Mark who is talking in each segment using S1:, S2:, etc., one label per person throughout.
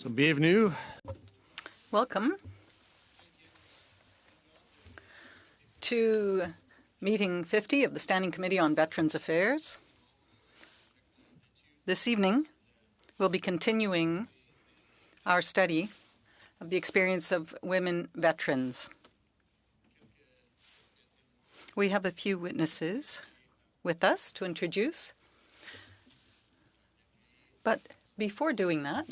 S1: So bienvenue.
S2: Welcome to meeting 50 of the Standing Committee on Veterans Affairs. This evening, we'll be continuing our study of the experience of women veterans. We have a few witnesses with us to introduce. But before doing that,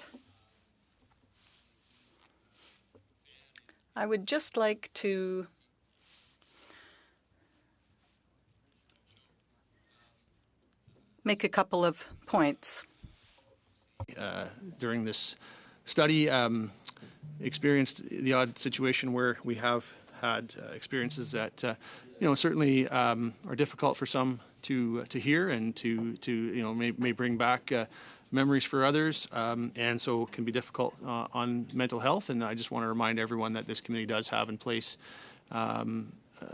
S2: I would just like to make a couple of points.
S1: During this study, experienced the odd situation where we have had experiences that certainly are difficult for some to hear and to may bring back memories for others, and so can be difficult on mental health. And I just want to remind everyone that this committee does have in place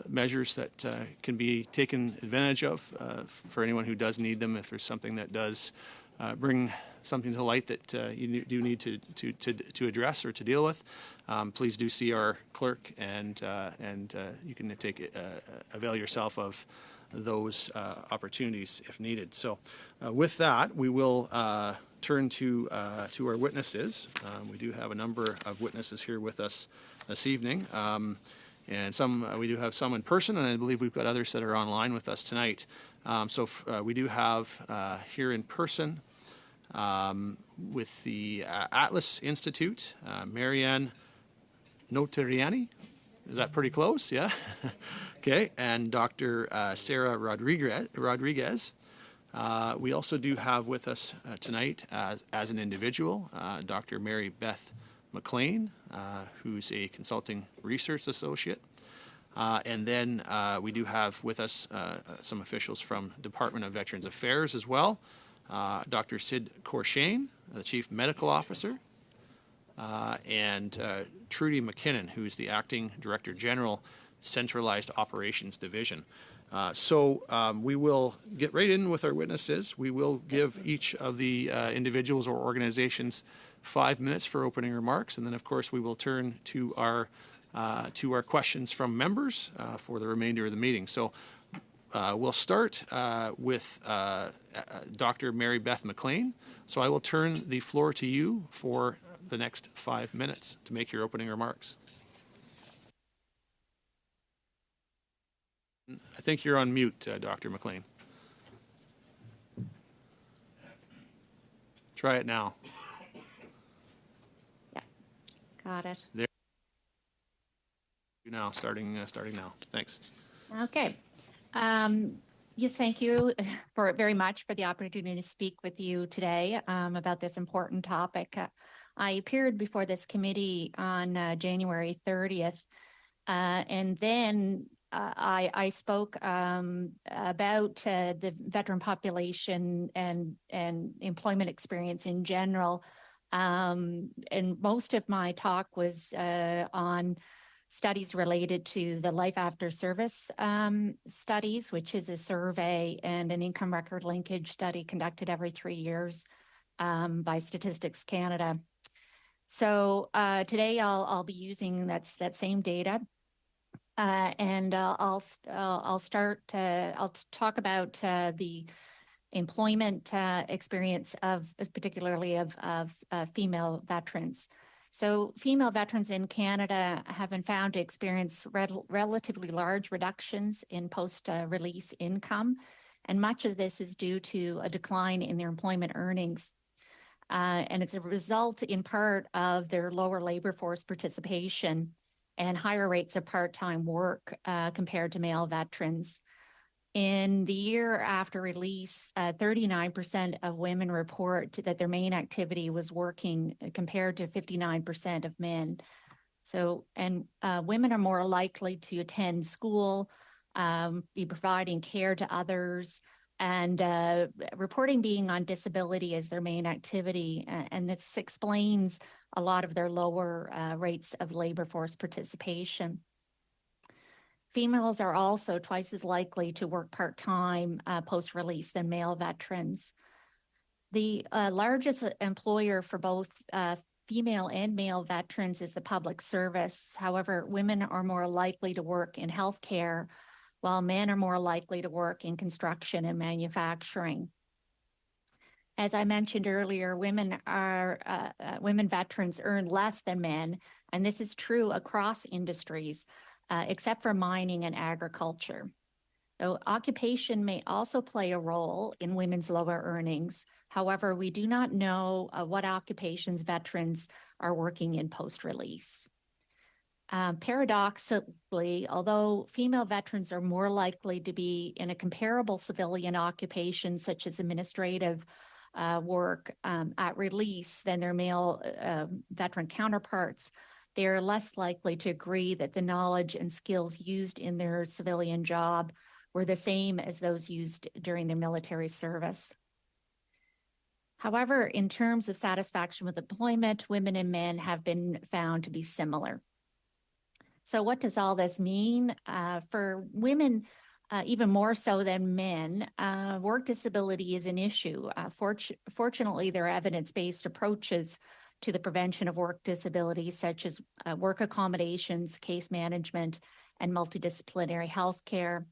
S1: measures that can be taken advantage of for anyone who does need them if there's something that does bring something to light that you do need to address or to deal with. Please do see our clerk, and you can avail yourself of those opportunities if needed. So with that, we will turn to our witnesses. We do have a number of witnesses here with us this evening. And we do have some in person, and I believe we've got others that are online with us tonight. We do have here in person with the Atlas Institute, Marianne Notariani. Is that pretty close? Yeah? Okay. And Dr. Sarah Rodriguez. We also do have with us tonight as an individual, Dr. Mary Beth McLean, who's a consulting research associate. And then we do have with us some officials from Department of Veterans Affairs as well. Dr. Sid Corshane, the Chief Medical Officer, and Trudy McKinnon, who's the Acting Director General, Centralized Operations Division. We will get right in with our witnesses. We will give each of the individuals or organizations 5 minutes for opening remarks, and then of course we will turn to our questions from members for the remainder of the meeting. So we'll start with Dr. Mary Beth McLean. So I will turn the floor to you for the next 5 minutes to make your opening remarks. I think you're on mute, Dr. McLean. Try it now.
S3: Got it.
S1: There. Now, starting now. Thanks.
S3: Okay. Yes, thank you very much for the opportunity to speak with you today about this important topic. I appeared before this committee on January 30th, and then I spoke about the veteran population and employment experience in general. And most of my talk was on studies related to the Life After Service studies, which is a survey and an income record linkage study conducted every 3 years by Statistics Canada. So today I'll be using that same data, and I'll talk about the employment experience of particularly of female veterans. So female veterans in Canada have been found to experience relatively large reductions in post-release income, and much of this is due to a decline in their employment earnings. And it's a result in part of their lower labor force participation and higher rates of part-time work compared to male veterans. In the year after release, 39% of women report that their main activity was working compared to 59% of men. So, and women are more likely to attend school, be providing care to others, and reporting being on disability as their main activity. And this explains a lot of their lower rates of labor force participation. Females are also twice as likely to work part-time post-release than male veterans. The largest employer for both female and male veterans is the public service. However, women are more likely to work in healthcare, while men are more likely to work in construction and manufacturing. As I mentioned earlier, women veterans earn less than men, and this is true across industries, except for mining and agriculture. So occupation may also play a role in women's lower earnings. However, we do not know what occupations veterans are working in post-release. Paradoxically, although female veterans are more likely to be in a comparable civilian occupation, such as administrative work at release than their male veteran counterparts, they are less likely to agree that the knowledge and skills used in their civilian job were the same as those used during their military service. However, in terms of satisfaction with employment, women and men have been found to be similar. So what does all this mean? For women, even more so than men, work disability is an issue. Fortunately, there are evidence-based approaches to the prevention of work disability, such as work accommodations, case management, and multidisciplinary healthcare.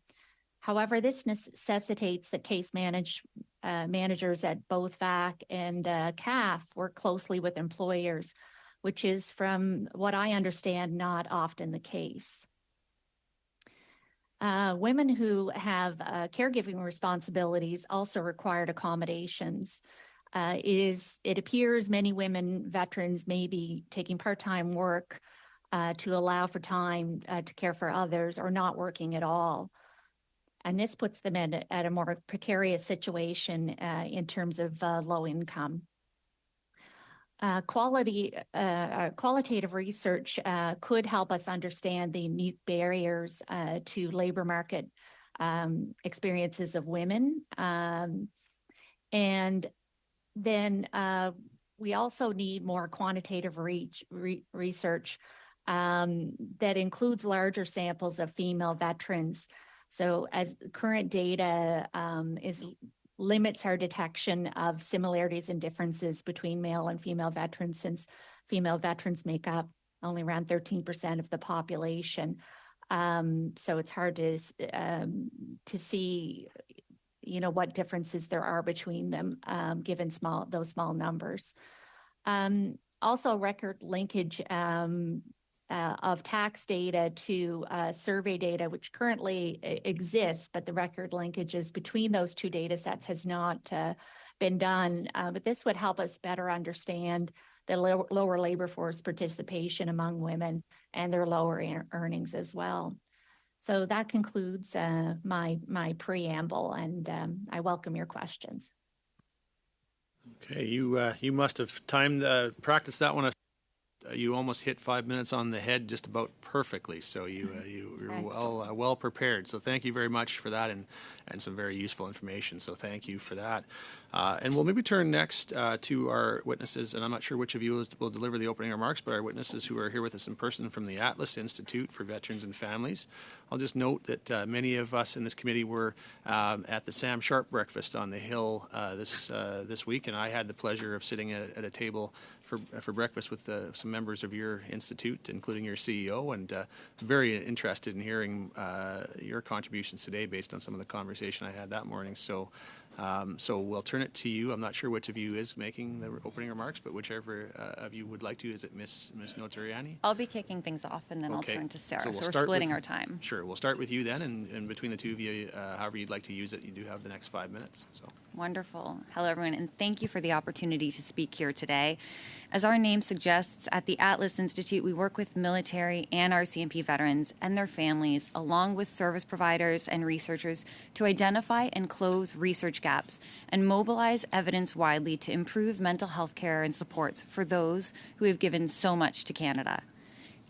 S3: However, this necessitates that case managers at both VAC and CAF work closely with employers, which is, from what I understand, not often the case. Women who have caregiving responsibilities also required accommodations. It appears many women veterans may be taking part-time work to allow for time to care for others, or not working at all. And this puts them at a more precarious situation in terms of low income. Qualitative research could help us understand the unique barriers to labor market experiences of women. And then we also need more quantitative research that includes larger samples of female veterans. So as current data limits our detection of similarities and differences between male and female veterans, since female veterans make up only around 13% of the population. So it's hard to see, what differences there are between them, given those small numbers. Also, record linkage of tax data to survey data, which currently exists, but the record linkages between those two data sets has not been done. But this would help us better understand the lower labor force participation among women and their lower earnings as well. So that concludes my preamble, and I welcome your questions.
S1: Okay, you must have practiced that one. You almost hit 5 minutes on the head, just about perfectly. So you're well prepared. So thank you very much for that, and some very useful information. So thank you for that. And we'll maybe turn next to our witnesses, and I'm not sure which of you will deliver the opening remarks, but our witnesses who are here with us in person from the Atlas Institute for Veterans and Families. I'll just note that many of us in this committee were at the Sam Sharp breakfast on the Hill this week, and I had the pleasure of sitting at a table for breakfast with some members of your institute, including your CEO, and very interested in hearing your contributions today based on some of the conversation I had that morning. So we'll turn it to you. I'm not sure which of you is making the opening remarks, but whichever of you would like to. Is it Ms. Notarianni?
S4: I'll be kicking things off, and then
S1: Okay.
S4: I'll turn to Sarah.
S1: So
S4: So we're splitting our time.
S1: Sure. We'll start with you then, and between the two of you, however you'd like to use it, you do have the next 5 minutes. So.
S4: Wonderful. Hello, everyone, and thank you for the opportunity to speak here today. As our name suggests, at the Atlas Institute, we work with military and RCMP veterans and their families, along with service providers and researchers, to identify and close research gaps and mobilize evidence widely to improve mental health care and supports for those who have given so much to Canada.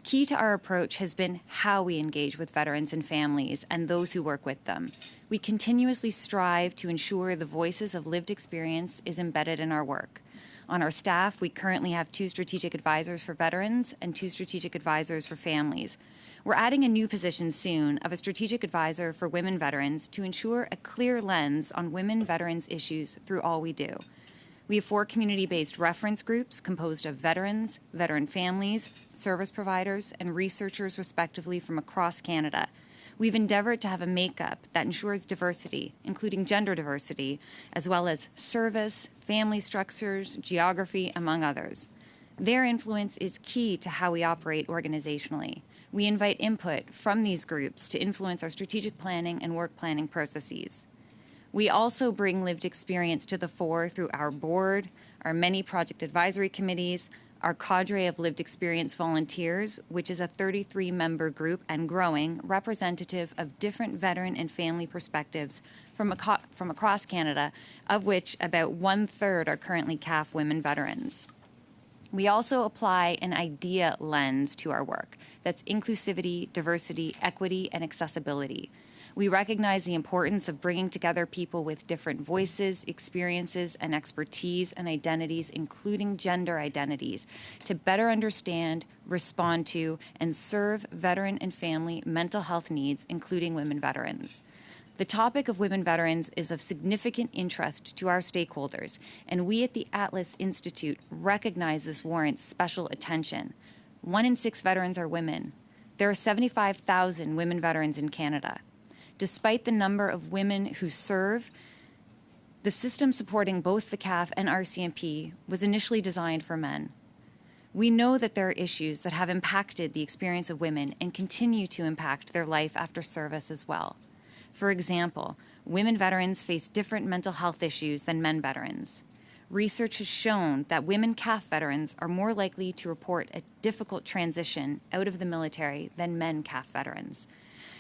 S4: Key to our approach has been how we engage with veterans and families and those who work with them. We continuously strive to ensure the voices of lived experience is embedded in our work. On our staff, we currently have 2 strategic advisors for veterans and 2 strategic advisors for families. We're adding a new position soon of a strategic advisor for women veterans to ensure a clear lens on women veterans issues through all we do. We have 4 community-based reference groups composed of veterans, veteran families, service providers, and researchers, respectively, from across Canada. We've endeavored to have a makeup that ensures diversity, including gender diversity, as well as service, family structures, geography, among others. Their influence is key to how we operate organizationally. We invite input from these groups to influence our strategic planning and work planning processes. We also bring lived experience to the fore through our board, our many project advisory committees, our cadre of lived experience volunteers, which is a 33-member group and growing, representative of different veteran and family perspectives from across Canada, of which about 1/3 are currently CAF women veterans. We also apply an idea lens to our work. That's inclusivity, diversity, equity, and accessibility. We recognize the importance of bringing together people with different voices, experiences, and expertise and identities, including gender identities, to better understand, respond to, and serve veteran and family mental health needs, including women veterans. The topic of women veterans is of significant interest to our stakeholders, and we at the Atlas Institute recognize this warrants special attention. 1 in 6 veterans are women. There are 75,000 women veterans in Canada. Despite the number of women who serve, the system supporting both the CAF and RCMP was initially designed for men. We know that there are issues that have impacted the experience of women and continue to impact their life after service as well. For example, women veterans face different mental health issues than men veterans. Research has shown that women CAF veterans are more likely to report a difficult transition out of the military than men CAF veterans.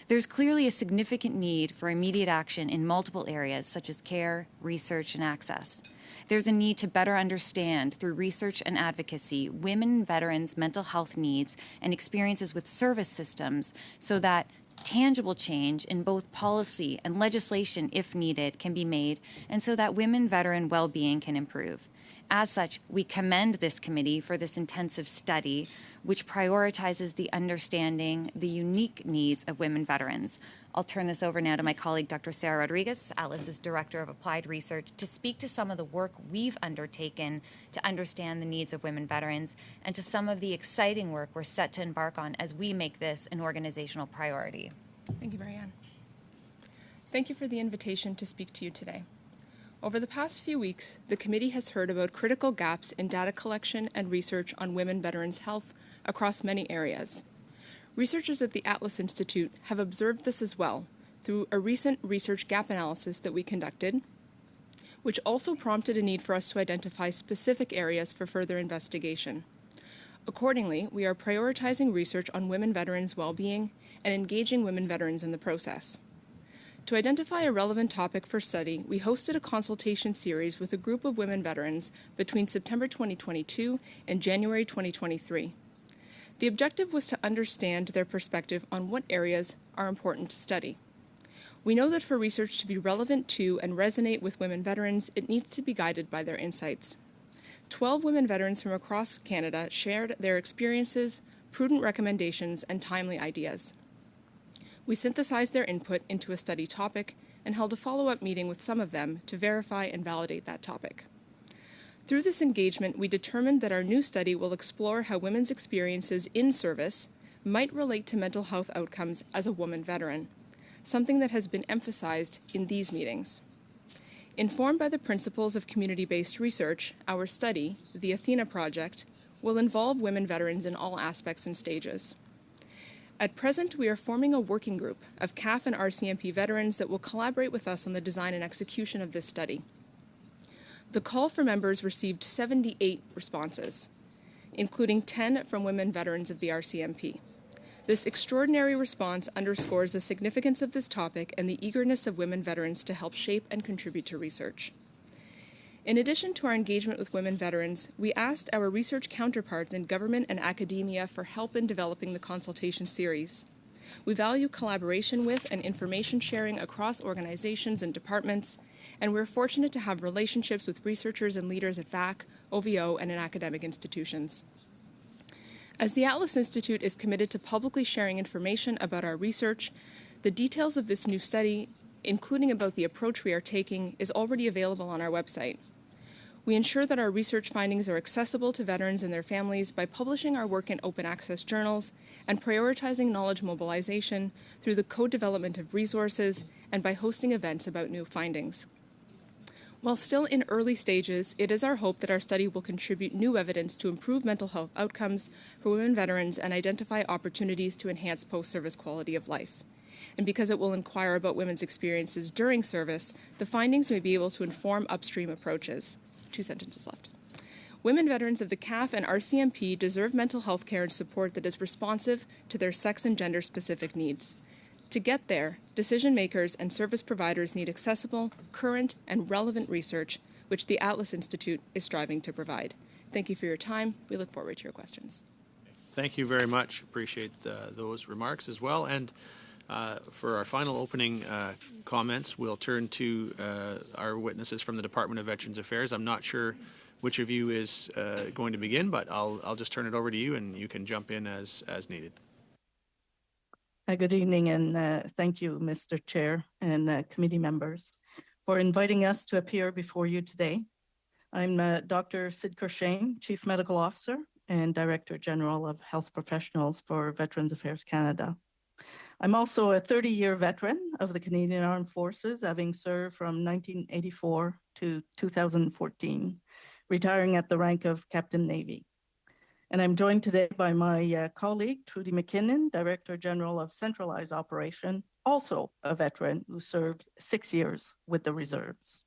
S4: There's clearly a significant need for immediate action in multiple areas such as care, research, and access. There's a need to better understand, through research and advocacy, women veterans' mental health needs and experiences with service systems so that tangible change in both policy and legislation, if needed, can be made, and so that women veteran well-being can improve. As such, we commend this committee for this intensive study, which prioritizes the understanding the unique needs of women veterans. I'll turn this over now to my colleague, Dr. Sarah Rodriguez, Atlas's Director of Applied Research, to speak to some of the work we've undertaken to understand the needs of women veterans and to some of the exciting work we're set to embark on as we make this an organizational priority.
S5: Thank you, Marianne. Thank you for the invitation to speak to you today. Over the past few weeks, the committee has heard about critical gaps in data collection and research on women veterans' health across many areas. Researchers at the Atlas Institute have observed this as well through a recent research gap analysis that we conducted, which also prompted a need for us to identify specific areas for further investigation. Accordingly, we are prioritizing research on women veterans' well-being and engaging women veterans in the process. To identify a relevant topic for study, we hosted a consultation series with a group of women veterans between September 2022 and January 2023. The objective was to understand their perspective on what areas are important to study. We know that for research to be relevant to and resonate with women veterans, it needs to be guided by their insights. 12 women veterans from across Canada shared their experiences, prudent recommendations, and timely ideas. We synthesized their input into a study topic and held a follow-up meeting with some of them to verify and validate that topic. Through this engagement, we determined that our new study will explore how women's experiences in service might relate to mental health outcomes as a woman veteran, something that has been emphasized in these meetings. Informed by the principles of community-based research, our study, the ACVA project, will involve women veterans in all aspects and stages. At present, we are forming a working group of CAF and RCMP veterans that will collaborate with us on the design and execution of this study. The call for members received 78 responses, including 10 from women veterans of the RCMP. This extraordinary response underscores the significance of this topic and the eagerness of women veterans to help shape and contribute to research. In addition to our engagement with women veterans, we asked our research counterparts in government and academia for help in developing the consultation series. We value collaboration with and information sharing across organizations and departments, and we're fortunate to have relationships with researchers and leaders at VAC, OVO, and in academic institutions. As the Atlas Institute is committed to publicly sharing information about our research, the details of this new study, including about the approach we are taking, is already available on our website. We ensure that our research findings are accessible to veterans and their families by publishing our work in open access journals and prioritizing knowledge mobilization through the co-development of resources and by hosting events about new findings. While still in early stages, it is our hope that our study will contribute new evidence to improve mental health outcomes for women veterans and identify opportunities to enhance post-service quality of life. And because it will inquire about women's experiences during service, the findings may be able to inform upstream approaches. 2 sentences left. Women veterans of the CAF and RCMP deserve mental health care and support that is responsive to their sex and gender specific needs. To get there, decision makers and service providers need accessible, current, and relevant research, which the Atlas Institute is striving to provide. Thank you for your time. We look forward to your questions.
S1: Thank you very much. Appreciate those remarks as well. And for our final opening comments, we'll turn to our witnesses from the Department of Veterans Affairs. I'm not sure which of you is going to begin, but I'll just turn it over to you, and you can jump in as needed.
S6: Good evening, and thank you, Mr. Chair and committee members, for inviting us to appear before you today. I'm Dr. Sid Kershane, Chief Medical Officer and Director General of Health Professionals for Veterans Affairs Canada. I'm also a 30-year veteran of the Canadian Armed Forces, having served from 1984 to 2014, retiring at the rank of Captain Navy. And I'm joined today by my colleague, Trudy McKinnon, Director General of Centralized Operation, also a veteran who served 6 years with the reserves.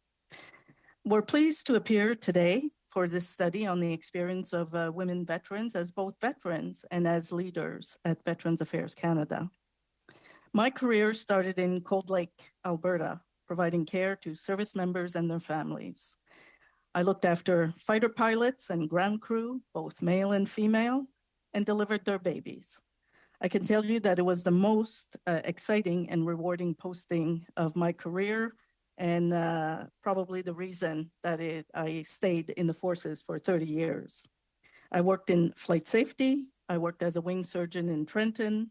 S6: We're pleased to appear today for this study on the experience of women veterans as both veterans and as leaders at Veterans Affairs Canada. My career started in Cold Lake, Alberta, providing care to service members and their families. I looked after fighter pilots and ground crew, both male and female, and delivered their babies. I can tell you that it was the most exciting and rewarding posting of my career, and probably the reason that I stayed in the forces for 30 years. I worked in flight safety. I worked as a wing surgeon in Trenton,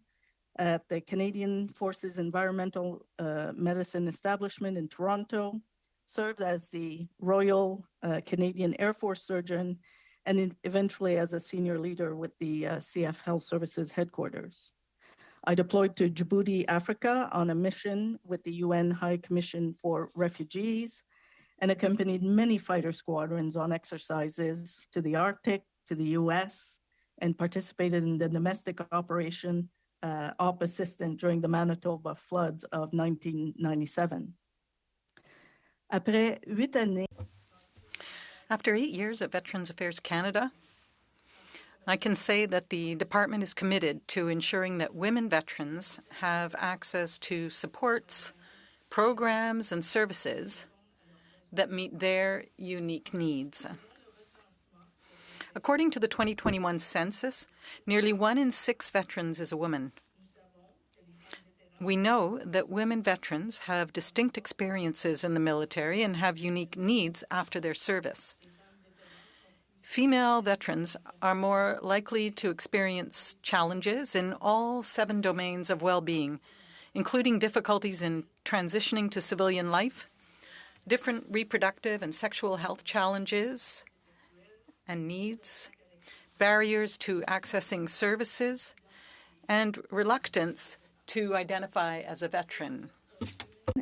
S6: at the Canadian Forces Environmental Medicine Establishment in Toronto, served as the Royal Canadian Air Force surgeon, and eventually as a senior leader with the CF Health Services headquarters. I deployed to Djibouti, Africa on a mission with the UN High Commission for Refugees and accompanied many fighter squadrons on exercises to the Arctic, to the US, and participated in the domestic operation Op Assistant during the Manitoba floods of 1997.
S2: After 8 years at Veterans Affairs Canada, I can say that the department is committed to ensuring that women veterans have access to supports, programs, and services that meet their unique needs. According to the 2021 census, nearly 1 in 6 veterans is a woman. We know that women veterans have distinct experiences in the military and have unique needs after their service. Female veterans are more likely to experience challenges in all 7 domains of well-being, including difficulties in transitioning to civilian life, different reproductive and sexual health challenges and needs, barriers to accessing services, and reluctance to identify as a veteran.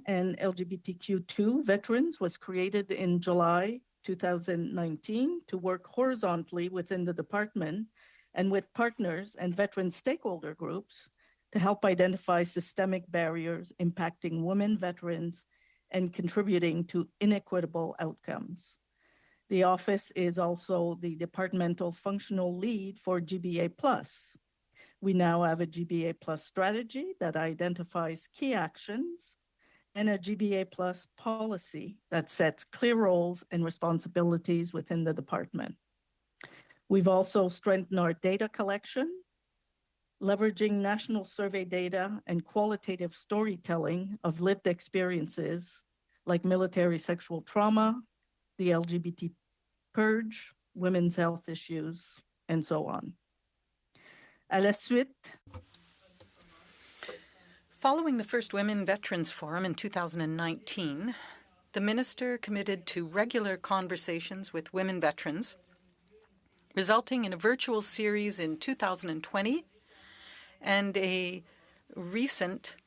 S6: And LGBTQ2 Veterans was created in July 2019 to work horizontally within the department and with partners and veteran stakeholder groups to help identify systemic barriers impacting women veterans and contributing to inequitable outcomes. The office is also the departmental functional lead for GBA+. We now have a GBA Plus strategy that identifies key actions and a GBA Plus policy that sets clear roles and responsibilities within the department. We've also strengthened our data collection, leveraging national survey data and qualitative storytelling of lived experiences like military sexual trauma, the LGBT purge, women's health issues, and so on. À la suite,
S2: following the first Women Veterans Forum in 2019, The Minister committed to regular conversations with women veterans, resulting in a virtual series in 2020 and a recent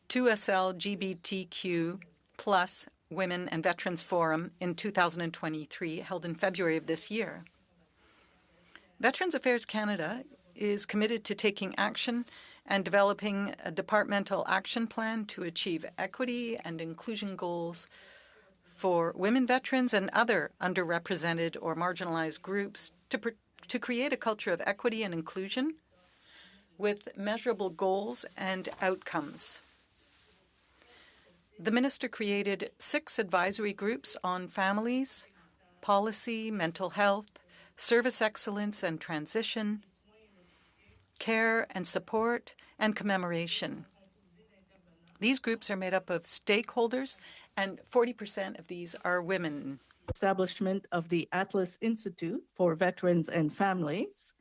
S2: 2SL LGBTQ plus Women and Veterans Forum in 2023, held in February of this year. Veterans Affairs Canada is committed to taking action and developing a departmental action plan to achieve equity and inclusion goals for women veterans and other underrepresented or marginalized groups to create a culture of equity and inclusion with measurable goals and outcomes. The Minister created 6 advisory groups on families, policy, mental health, service excellence and transition, care and support, and commemoration. These groups are made up of stakeholders, and 40% of these are women.
S6: Establishment of the Atlas Institute for Veterans and Families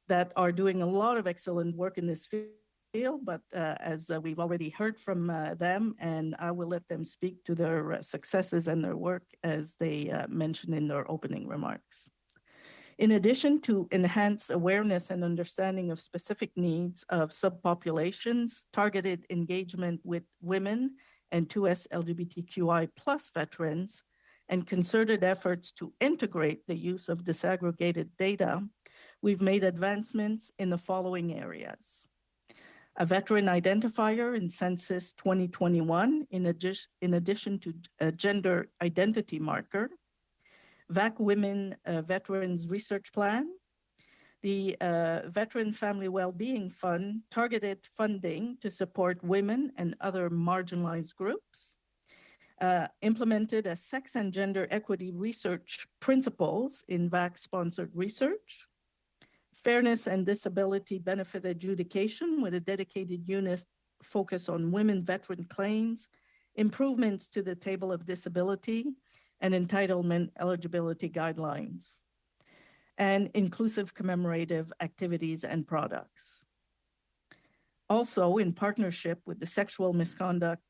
S6: that are doing a lot of excellent work in this field, but as we've already heard from them, and I will let them speak to their successes and their work as they mentioned in their opening remarks. In addition to enhance awareness and understanding of specific needs of subpopulations, targeted engagement with women and 2S LGBTQI plus veterans, and concerted efforts to integrate the use of disaggregated data, we've made advancements in the following areas. A veteran identifier in Census 2021, in addition to a gender identity marker, VAC Women Veterans Research Plan, the Veteran Family Wellbeing Fund, targeted funding to support women and other marginalized groups, implemented a sex and gender equity research principles in VAC-sponsored research, fairness and disability benefit adjudication with a dedicated unit focused on women veteran claims, improvements to the table of disability, and entitlement eligibility guidelines, and inclusive commemorative activities and products. Also, in partnership with the Sexual Misconduct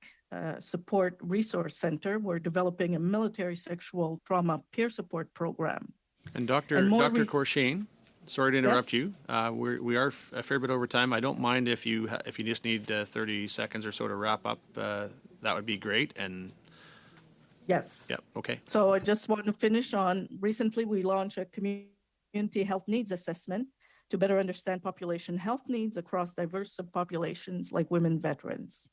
S6: Support Resource Center, we're developing a military sexual trauma peer support program.
S1: And Dr. Corshane, sorry to interrupt you. We are a fair bit over time. I don't mind if you just need 30 seconds or so to wrap up. That would be great. And
S6: yes.
S1: Yeah. Okay.
S6: So I just want to finish on. Recently, we launched a community health needs assessment to better understand population health needs across diverse subpopulations like women veterans.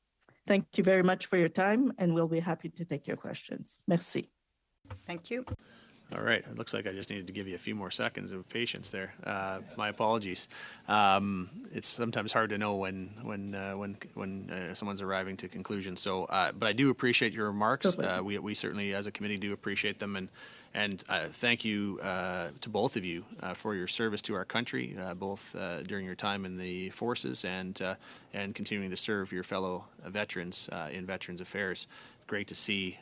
S6: Thank you very much for your time, and we'll be happy to take your questions. Merci.
S2: Thank you.
S1: All right. It looks like I just needed to give you a few more seconds of patience there. My apologies. It's sometimes hard to know when someone's arriving to conclusion. So, but I do appreciate your remarks. We certainly, as a committee, do appreciate them, and thank you to both of you for your service to our country, both during your time in the forces and continuing to serve your fellow veterans in Veterans Affairs. Great to see,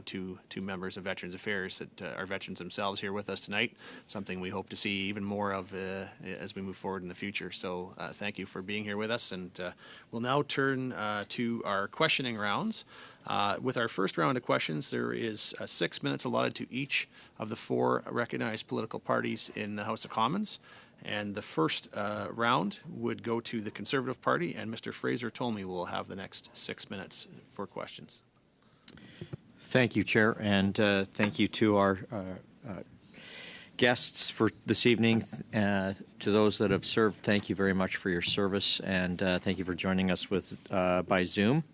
S1: two members of Veterans Affairs that are veterans themselves here with us tonight. Something we hope to see even more of as we move forward in the future. So thank you for being here with us, and we'll now turn to our questioning rounds. With our first round of questions, there is 6 minutes allotted to each of the 4 recognized political parties in the House of Commons. And the first round would go to the Conservative Party, and Mr. Fraser Tolmie will have the next 6 minutes for questions.
S7: Thank you, Chair, and thank you to our guests for this evening. To those that have served, thank you very much for your service, and thank you for joining us by Zoom.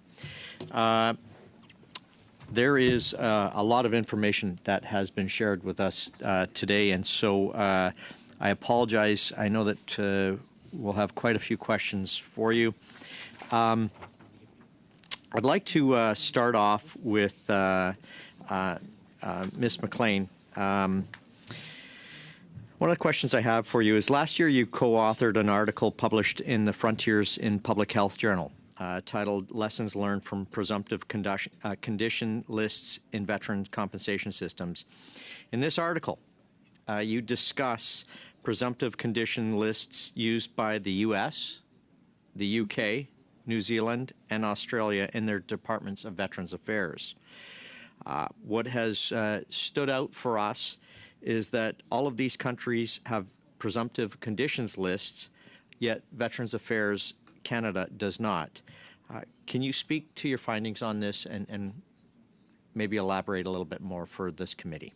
S7: There is a lot of information that has been shared with us today, and so I apologize. I know that we'll have quite a few questions for you. I'd like to start off with Ms. McLean. One of the questions I have for you is, last year you co-authored an article published in the Frontiers in Public Health Journal titled Lessons Learned from Presumptive Condition Lists in Veteran Compensation Systems. In this article, you discuss presumptive condition lists used by the U.S., the UK, New Zealand, and Australia in their departments of Veterans Affairs. What has stood out for us is that all of these countries have presumptive conditions lists, yet Veterans Affairs Canada does not. Can you speak to your findings on this and maybe elaborate a little bit more for this committee?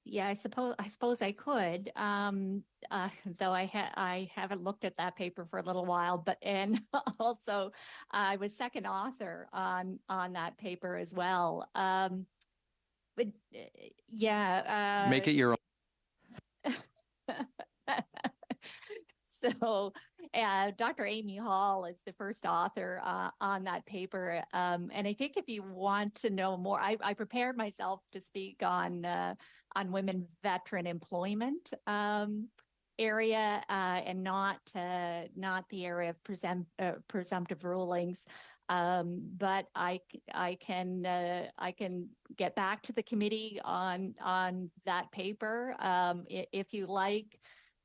S3: Yeah, I suppose I could. Though I haven't looked at that paper for a little while, but and also I was second author on that paper as well. But yeah,
S7: Make it your own.
S3: So, Dr. Amy Hall is the first author on that paper. And I think if you want to know more, I prepared myself to speak on women veteran employment area and not the area of presumptive rulings. But I can get back to the committee on that paper if you like.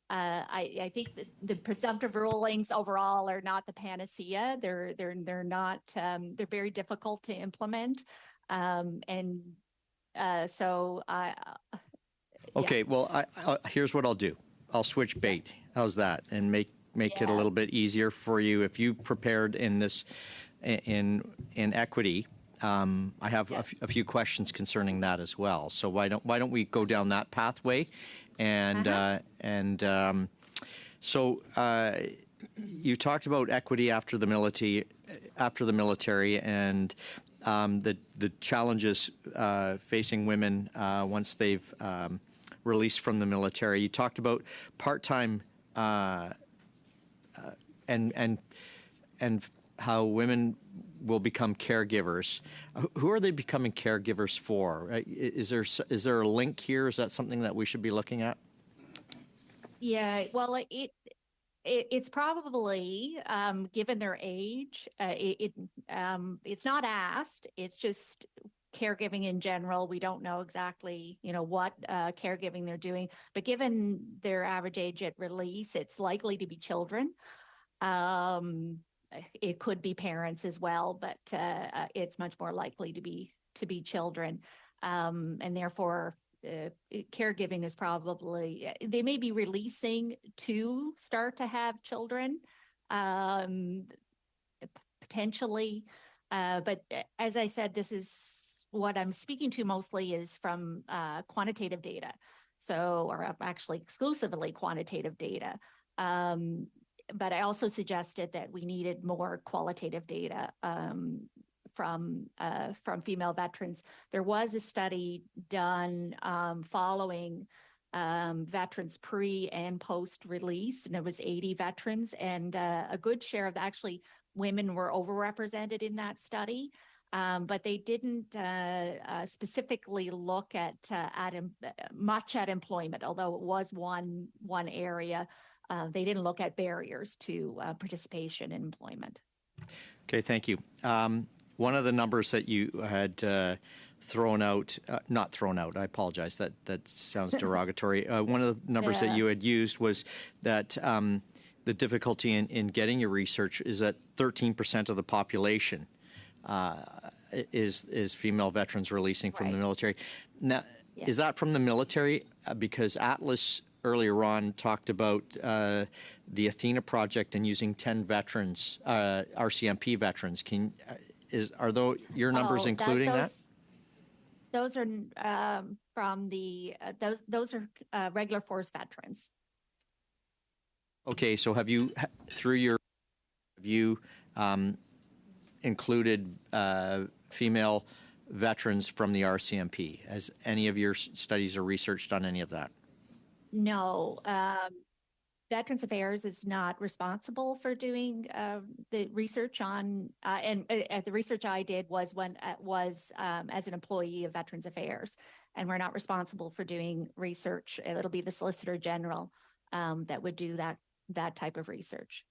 S3: I think that the presumptive rulings overall are not the panacea. They're not. They're very difficult to implement, and so
S7: Okay.
S3: yeah.
S7: Well, here's what I'll do. I'll switch bait. How's that? And make it a little bit easier for you if you prepared in this in equity. I have a few questions concerning that as well. So why don't we go down that pathway? And so you talked about equity after the military, and the challenges facing women once they've released from the military. You talked about part-time and how women will become caregivers. Who are they becoming caregivers for? Is there a link here? Is that something that we should be looking at?
S3: Yeah, well, it's probably given their age, it's not asked. It's just caregiving in general. We don't know exactly, what caregiving they're doing, but given their average age at release, it's likely to be children. It could be parents as well, but it's much more likely to be children, and therefore caregiving is probably, they may be releasing to start to have children, potentially, but as I said, this is what I'm speaking to mostly is from quantitative data, or actually exclusively quantitative data. But I also suggested that we needed more qualitative data from female veterans. There was a study done following veterans pre and post release, and it was 80 veterans, and a good share of actually women were overrepresented in that study. But they didn't specifically look at much at employment, although it was one area. They didn't look at barriers to participation in employment.
S7: Okay, thank you. One of the numbers that you had thrown out, not thrown out, I apologize, that sounds derogatory. One of the numbers that you had used was that the difficulty in getting your research is that 13% of the population is female veterans releasing from the military. Now, is that from the military? Because Atlas earlier on talked about the Athena project and using 10 veterans, RCMP veterans. Are your numbers including that?
S3: Those are from those are regular force veterans.
S7: Okay, so have you included female veterans from the RCMP? Has any of your studies or research done any of that?
S3: No, Veterans Affairs is not responsible for doing the research on, and the research I did was as an employee of Veterans Affairs, and we're not responsible for doing research. It'll be the Solicitor General that would do that type of research.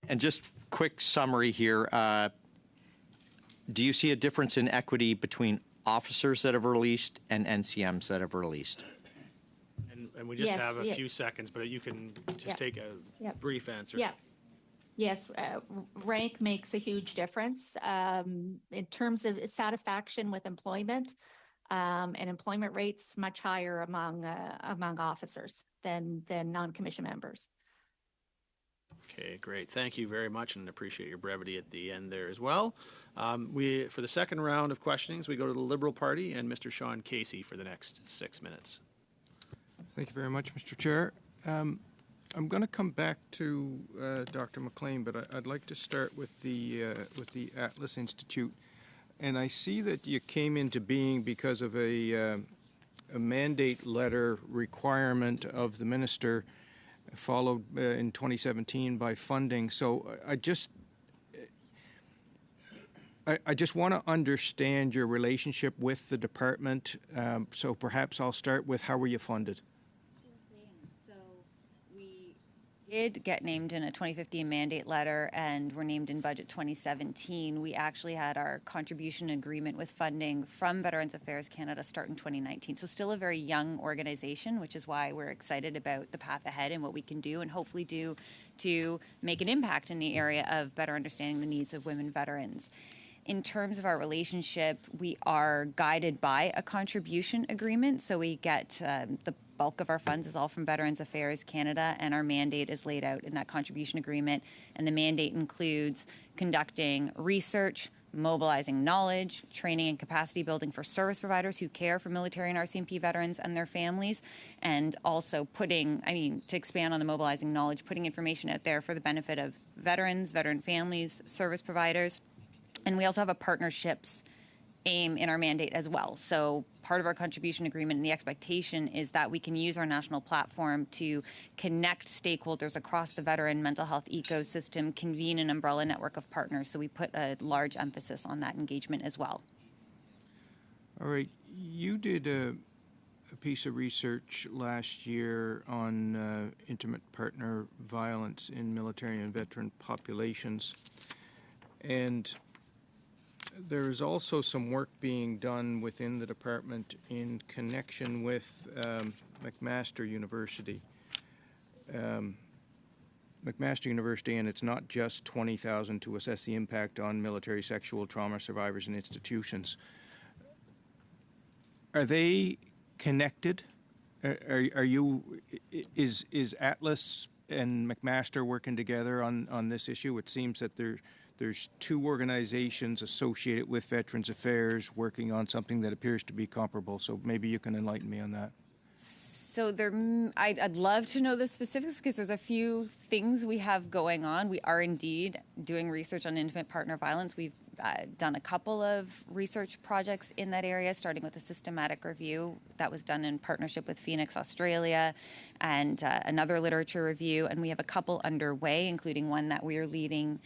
S7: And just quick summary here. Do you see a difference in equity between officers that have released and NCMs that have released?
S1: And and we just
S3: Yes,
S1: have a
S3: yeah.
S1: few seconds, but you can just
S3: Yep.
S1: take a
S3: Yep.
S1: brief answer.
S3: Yeah. Yes, rank makes a huge difference in terms of satisfaction with employment, and employment rates much higher among officers than non-commissioned members.
S1: Okay, great. Thank you very much, and appreciate your brevity at the end there as well. For the second round of questionings, we go to the Liberal Party and Mr. Sean Casey for the next 6 minutes.
S8: Thank you very much, Mr. Chair. I'm going to come back to Dr. McLean, but I'd like to start with the Atlas Institute. And I see that you came into being because of a mandate letter requirement of the minister, followed in 2017 by funding. So I just want to understand your relationship with the department. So perhaps I'll start with, how were you funded?
S4: So we did get named in a 2015 mandate letter and were named in budget 2017. We actually had our contribution agreement with funding from Veterans Affairs Canada start in 2019. So still a very young organization, which is why we're excited about the path ahead and what we can do and hopefully do to make an impact in the area of better understanding the needs of women veterans. In terms of our relationship, we are guided by a contribution agreement. So we get the bulk of our funds is all from Veterans Affairs Canada, and our mandate is laid out in that contribution agreement. And the mandate includes conducting research, mobilizing knowledge, training and capacity building for service providers who care for military and RCMP veterans and their families, and also to expand on the mobilizing knowledge, putting information out there for the benefit of veterans, veteran families, service providers. And we also have a partnerships aim in our mandate as well. So part of our contribution agreement and the expectation is that we can use our national platform to connect stakeholders across the veteran mental health ecosystem, convene an umbrella network of partners. So we put a large emphasis on that engagement as well.
S8: All right. You did a piece of research last year on intimate partner violence in military and veteran populations. And there is also some work being done within the department in connection with McMaster University. McMaster University, and it's not just $20,000 to assess the impact on military sexual trauma survivors and institutions. Are they connected? Is Atlas and McMaster working together on this issue? It seems that there's two organizations associated with Veterans Affairs working on something that appears to be comparable. So maybe you can enlighten me on that.
S4: So I'd love to know the specifics because there's a few things we have going on. We are indeed doing research on intimate partner violence. We've done a couple of research projects in that area, starting with a systematic review that was done in partnership with Phoenix, Australia, and another literature review. And we have a couple underway, including one that we are leading,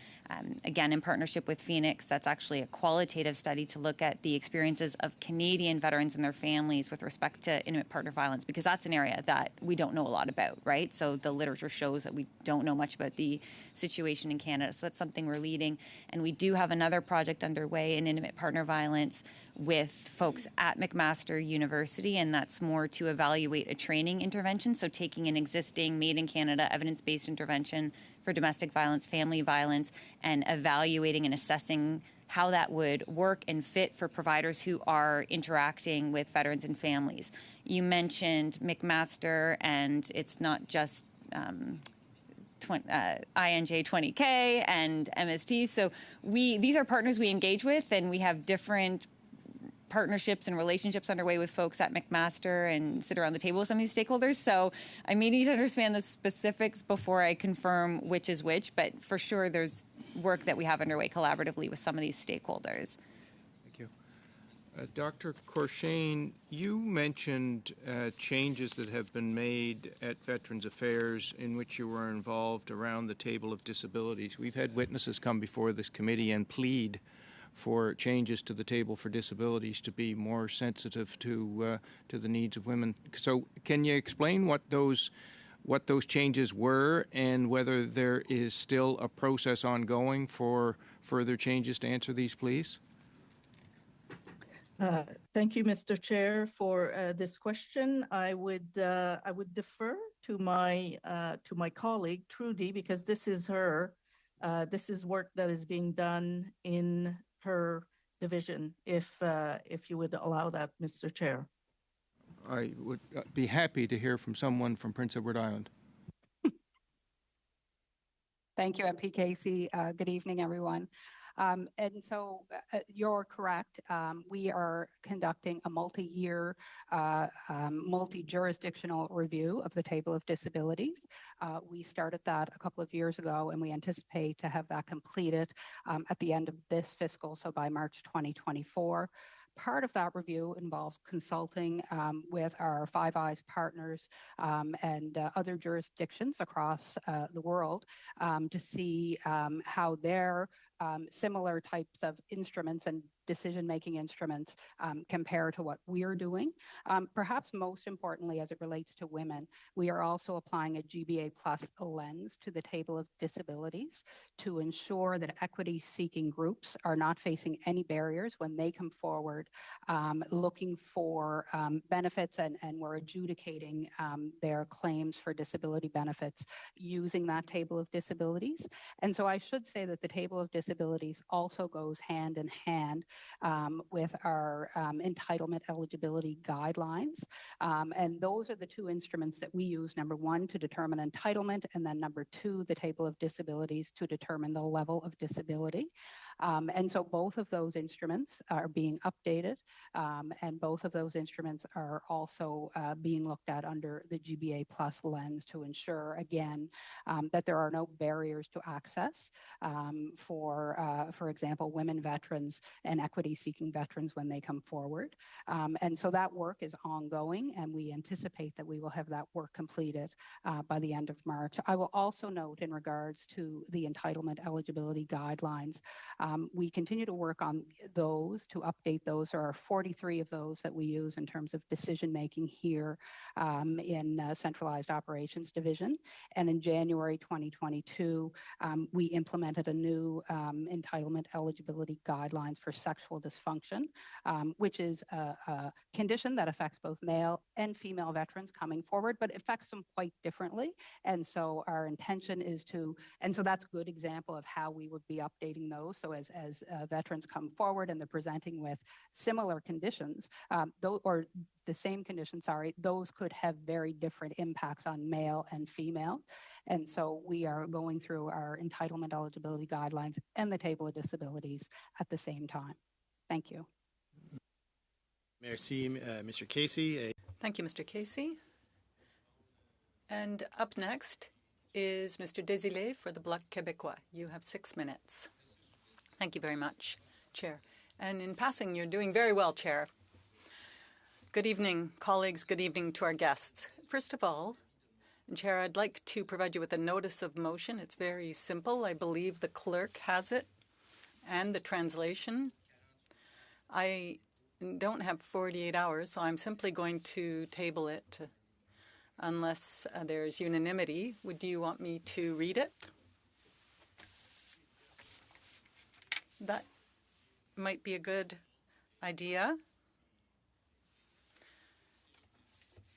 S4: again, in partnership with Phoenix. That's actually a qualitative study to look at the experiences of Canadian veterans and their families with respect to intimate partner violence, because that's an area that we don't know a lot about, right? So the literature shows that we don't know much about the situation in Canada. So that's something we're leading. And we do have another project underway in intimate partner violence with folks at McMaster University, and that's more to evaluate a training intervention. So taking an existing Made in Canada evidence-based intervention for domestic violence, family violence, and evaluating and assessing how that would work and fit for providers who are interacting with veterans and families. You mentioned McMaster, and it's not just INJ 20K and MST. So these are partners we engage with, and we have different partnerships and relationships underway with folks at McMaster and sit around the table with some of these stakeholders. So I may need to understand the specifics before I confirm which is which, but for sure there's work that we have underway collaboratively with some of these stakeholders.
S8: Thank you. Dr. Corshane, you mentioned changes that have been made at Veterans Affairs in which you were involved around the table of disabilities. We've had witnesses come before this committee and plead for changes to the table for disabilities to be more sensitive to the needs of women. So can you explain what those changes were and whether there is still a process ongoing for further changes to answer these, please?
S6: Thank you, Mr. Chair, for this question. I would defer to my colleague Trudy, because this is work that is being done in her division. If you would allow that, Mr. Chair.
S8: I would be happy to hear from someone from Prince Edward Island.
S9: Thank you, MP Casey. Good evening, everyone. And so you're correct. We are conducting a multi-year, multi-jurisdictional review of the Table of Disabilities. We started that a couple of years ago, and we anticipate to have that completed at the end of this fiscal, so by March 2024. Part of that review involves consulting with our Five Eyes partners and other jurisdictions across the world to see how their similar types of instruments and decision-making instruments compare to what we're doing. Perhaps most importantly, as it relates to women, we are also applying a GBA plus lens to the Table of Disabilities to ensure that equity-seeking groups are not facing any barriers when they come forward looking for benefits, and we're adjudicating their claims for disability benefits using that Table of Disabilities. And so I should say that the Table of Disabilities also goes hand in hand with our entitlement eligibility guidelines. And those are the two instruments that we use, number one, to determine entitlement, and then number two, the Table of Disabilities to determine the level of disability. And so both of those instruments are being updated, and both of those instruments are also being looked at under the GBA plus lens to ensure, again, that there are no barriers to access for example, women veterans and equity-seeking veterans when they come forward. And so that work is ongoing, and we anticipate that we will have that work completed by the end of March. I will also note, in regards to the entitlement eligibility guidelines, we continue to work on those to update those. There are 43 of those that we use in terms of decision-making here in Centralized Operations Division. And in January 2022, we implemented a new entitlement eligibility guidelines for sexual dysfunction, which is a condition that affects both male and female veterans coming forward, but affects them quite differently. And so our intention is and so that's a good example of how we would be updating those. So as veterans come forward and they're presenting with similar conditions, or the same condition, those could have very different impacts on male and female. And so we are going through our entitlement eligibility guidelines and the Table of Disabilities at the same time. Thank you.
S1: Merci, Mr. Casey.
S2: Thank you, Mr. Casey. And up next is Mr. Desilets for the Bloc Québécois. You have 6 minutes. Thank you very much, Chair. And in passing, you're doing very well, Chair. Good evening, colleagues. Good evening to our guests. First of all, Chair, I'd like to provide you with a notice of motion. It's very simple. I believe the clerk has it and the translation. I don't have 48 hours, so I'm simply going to table it unless there's unanimity. Would you want me to read it? That might be a good idea.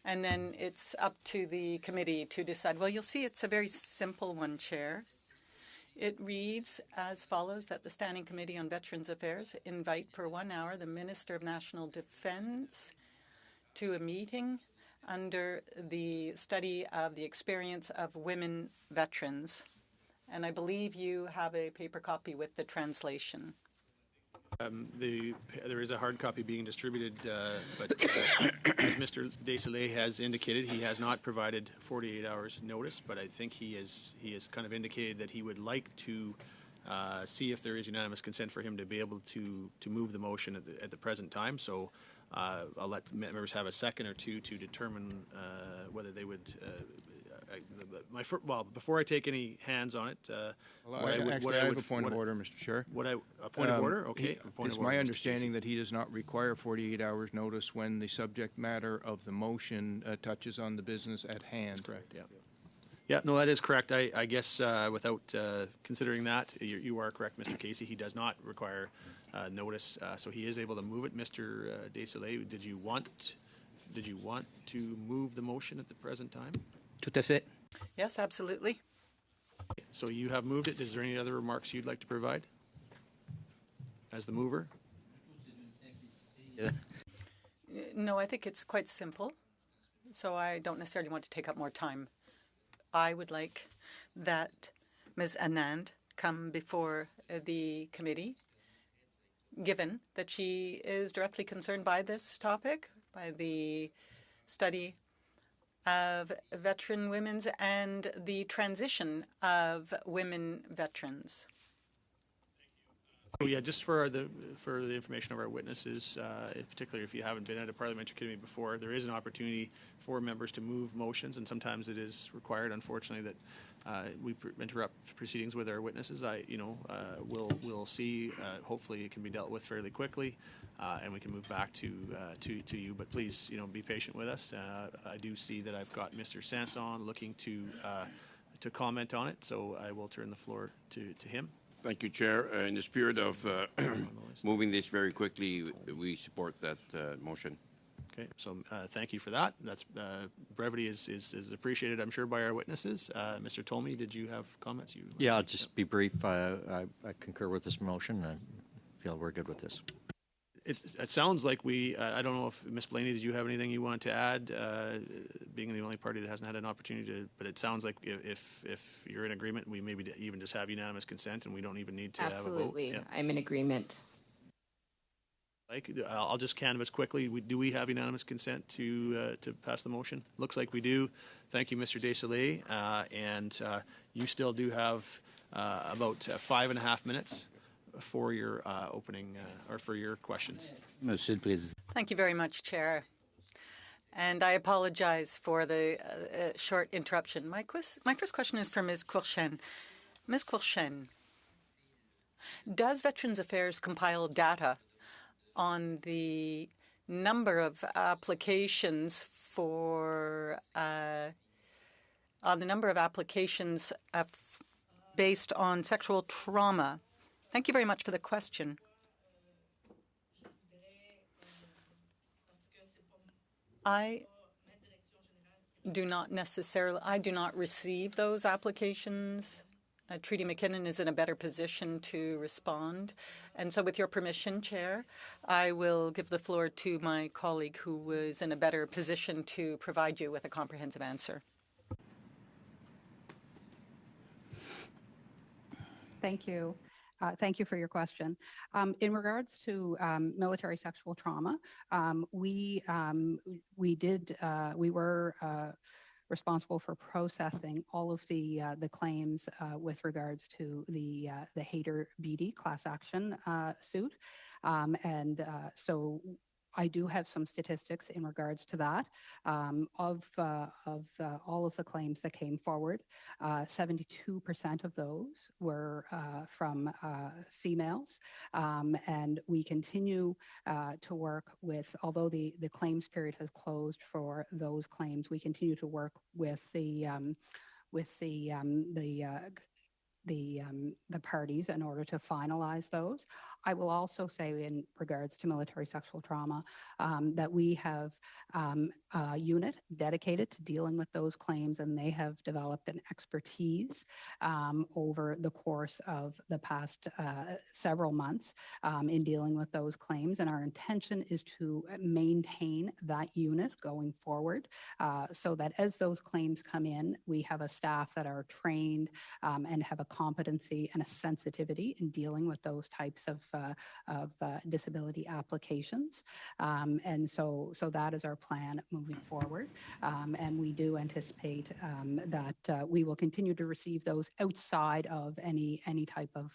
S2: And then it's up to the committee to decide. Well, you'll see it's a very simple one, Chair. It reads as follows: that the Standing Committee on Veterans Affairs invite for 1 hour the Minister of National Defence to a meeting under the study of the experience of women veterans. And I believe you have a paper copy with the translation.
S1: There is a hard copy being distributed, but as Mr. Desilets has indicated, he has not provided 48 hours notice, but I think he has kind of indicated that he would like to see if there is unanimous consent for him to be able to move the motion at the present time. So I'll let members have a second or two to determine whether they would. Before I take any hands on it,
S8: I have a point of order, Mr. Chair.
S1: A point of order? Okay.
S8: It's my understanding that he does not require 48 hours notice when the subject matter of the motion touches on the business at hand.
S1: That's correct, yeah. Yeah, no, that is correct. I guess without considering that, you are correct, Mr. Casey. He does not require notice, so he is able to move it. Mr. Desilets, did you want to move the motion at the present time?
S10: Tout à fait.
S2: Yes, absolutely.
S1: So you have moved it. Is there any other remarks you'd like to provide as the mover?
S2: No, I think it's quite simple, so I don't necessarily want to take up more time. I would like that Ms. Anand come before the committee, given that she is directly concerned by this topic, by the study of veteran women's and the transition of women veterans.
S1: Oh, yeah, just for the information of our witnesses, particularly if you haven't been at a parliamentary committee before, there is an opportunity for members to move motions, and sometimes it is required, unfortunately, that we interrupt proceedings with our witnesses. We'll see. Hopefully, it can be dealt with fairly quickly, and we can move back to you. But please, be patient with us. I do see that I've got Mr. Sanson looking to comment on it, so I will turn the floor to him.
S11: Thank you, Chair. In the spirit of moving this very quickly, we support that motion.
S1: Okay, so thank you for that. That's brevity is appreciated, I'm sure, by our witnesses. Mr. Tolmie, did you have comments?
S7: Yeah, I'll just be brief. I concur with this motion. I feel we're good with this.
S1: It sounds like I don't know if, Ms. Blaney, did you have anything you wanted to add, being the only party that hasn't had an opportunity to, but it sounds like if you're in agreement, we maybe even just have unanimous consent and we don't even need to have a vote.
S12: Absolutely,
S1: Yeah.
S12: I'm in agreement.
S1: I'll just canvass quickly. Do we have unanimous consent to pass the motion? Looks like we do. Thank you, Mr. Desilets. And you still do have about 5.5 minutes for your opening or for your questions.
S10: Monsieur le Président.
S2: Thank you very much, Chair. And I apologize for the short interruption. My first question is for Ms. Courchaine. Ms. Courchaine, does Veterans Affairs compile data on the number of applications based on sexual trauma? Thank you very much for the question. I do not receive those applications. Treaty McKinnon is in a better position to respond. And so with your permission, Chair, I will give the floor to my colleague who is in a better position to provide you with a comprehensive answer.
S9: Thank you. Thank you for your question. In regards to military sexual trauma, we were responsible for processing all of the claims with regards to the Hayter Beatty class action suit, so I do have some statistics in regards to that. Of all of the claims that came forward, 72% of those were from females. And we continue to work with, although the claims period has closed for those claims, we continue to work with the parties in order to finalize those. I will also say in regards to military sexual trauma that we have a unit dedicated to dealing with those claims, and they have developed an expertise over the course of the past several months in dealing with those claims. And our intention is to maintain that unit going forward so that as those claims come in, we have a staff that are trained and have a competency and a sensitivity in dealing with those types of disability applications. And so that is our plan moving forward. And we do anticipate that we will continue to receive those outside of any type of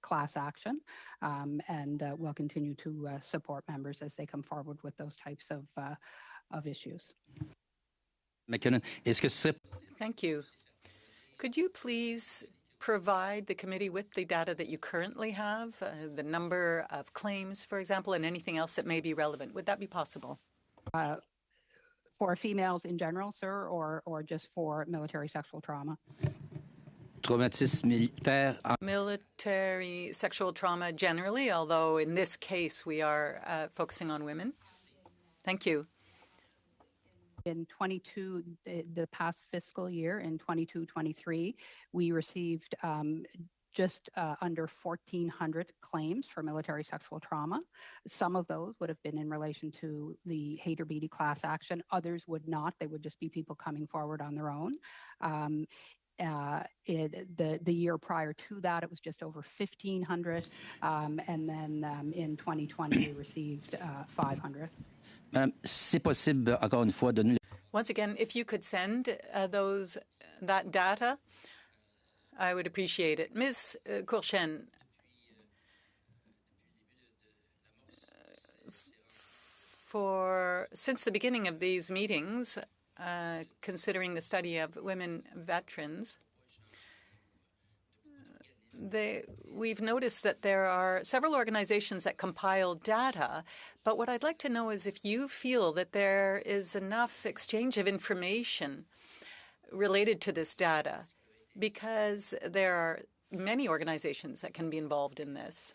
S9: class action. And we'll continue to support members as they come forward with those types of issues.
S10: McKinnon,
S2: Thank you. Could you please provide the committee with the data that you currently have, the number of claims, for example, and anything else that may be relevant? Would that be possible?
S9: For females in general, sir, or just for military sexual trauma?
S10: traumatisme militaire en
S2: Military sexual trauma generally, although in this case we are focusing on women. Thank you.
S9: In the past fiscal year, in 22-23, we received just under 1,400 claims for military sexual trauma. Some of those would have been in relation to the Hayter-Beatty class action. Others would not. They would just be people coming forward on their own. The year prior to that, it was just over 1,500. And then in 2020, we received 500.
S10: Madame, c'est possible, encore une fois, de nous.
S2: Once again, if you could send that data, I would appreciate it. Ms. Courchaine, since the beginning of these meetings, considering the study of women veterans, we've noticed that there are several organizations that compile data, but what I'd like to know is if you feel that there is enough exchange of information related to this data, because there are many organizations that can be involved in this.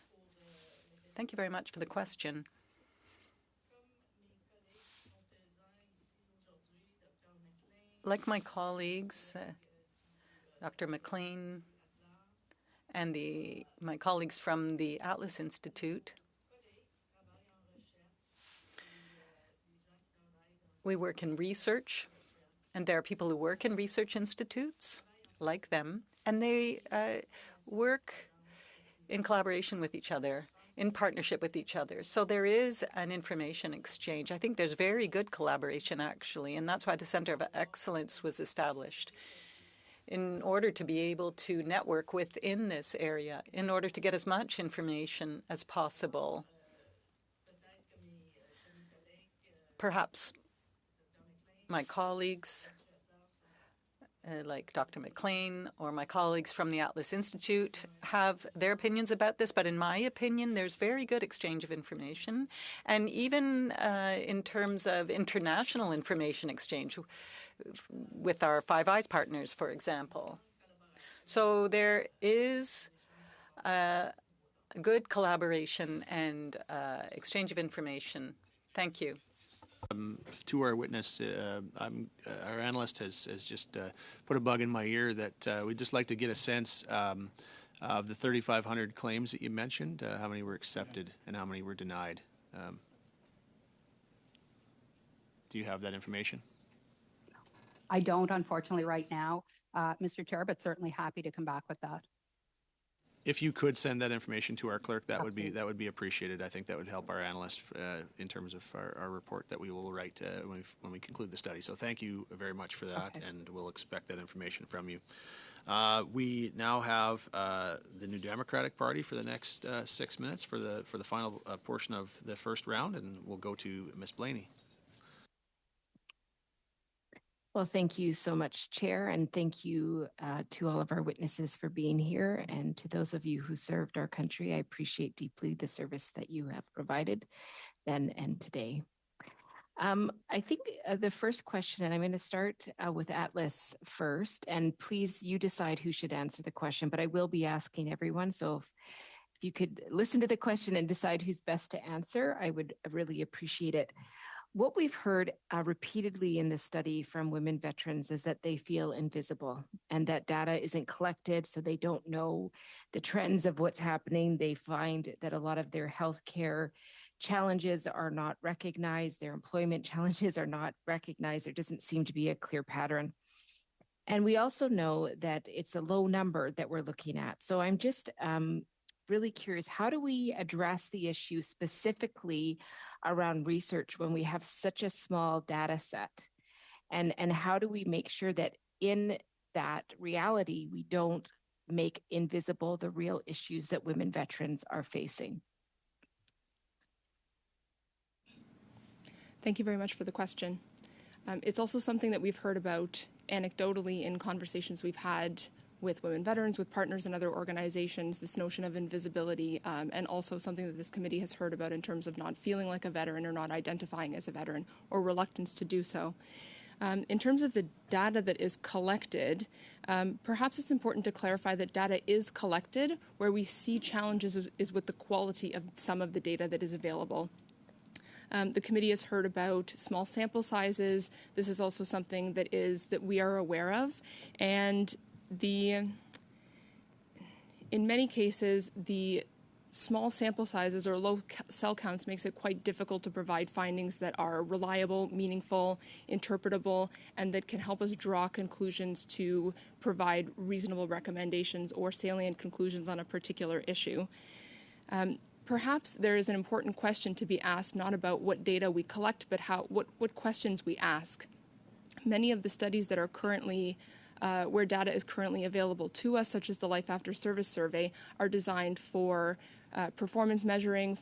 S2: Thank you very much for the question. Like my colleagues, Dr. McLean, and my colleagues from the Atlas Institute, we work in research, and there are people who work in research institutes like them, and they work in collaboration with each other, in partnership with each other. So there is an information exchange. I think there's very good collaboration, actually, and that's why the Center of Excellence was established, in order to be able to network within this area, in order to get as much information as possible. Perhaps my colleagues, like Dr. McLean or my colleagues from the Atlas Institute, have their opinions about this, but in my opinion, there's very good exchange of information, and even in terms of international information exchange with our Five Eyes partners, for example. So there is good collaboration and exchange of information. Thank you.
S1: To our witness, our analyst has just put a bug in my ear that we'd just like to get a sense of the 3,500 claims that you mentioned, how many were accepted and how many were denied. Do you have that information?
S9: I don't, unfortunately, right now, Mr. Chair, but certainly happy to come back with that.
S1: If you could send that information to our clerk, that would be appreciated. I think that would help our analysts in terms of our report that we will write when we conclude the study. So thank you very much for that, and we'll expect that information from you. We now have the New Democratic Party for the next 6 minutes for the final portion of the first round, and we'll go to Ms. Blaney.
S12: Well, thank you so much, Chair, and thank you to all of our witnesses for being here, and to those of you who served our country. I appreciate deeply the service that you have provided then and today. I think the first question, and I'm going to start with Atlas first, and please, you decide who should answer the question, but I will be asking everyone, so if you could listen to the question and decide who's best to answer, I would really appreciate it. What we've heard repeatedly in this study from women veterans is that they feel invisible and that data isn't collected, so they don't know the trends of what's happening. They find that a lot of their healthcare challenges are not recognized, their employment challenges are not recognized. There doesn't seem to be a clear pattern. And we also know that it's a low number that we're looking at. So I'm just really curious, how do we address the issue specifically around research when we have such a small data set? And how do we make sure that in that reality, we don't make invisible the real issues that women veterans are facing?
S5: Thank you very much for the question. It's also something that we've heard about anecdotally in conversations we've had with women veterans, with partners and other organizations, this notion of invisibility, and also something that this committee has heard about in terms of not feeling like a veteran or not identifying as a veteran or reluctance to do so. In terms of the data that is collected, perhaps it's important to clarify that data is collected. Where we see challenges is with the quality of some of the data that is available. The committee has heard about small sample sizes. This is also something that we are aware of, and in many cases, the small sample sizes or low cell counts makes it quite difficult to provide findings that are reliable, meaningful, interpretable, and that can help us draw conclusions to provide reasonable recommendations or salient conclusions on a particular issue. Perhaps there is an important question to be asked, not about what data we collect, but what questions we ask. Many of the studies that are currently where data is currently available to us, such as the Life After Service Survey, are designed for performance measurement,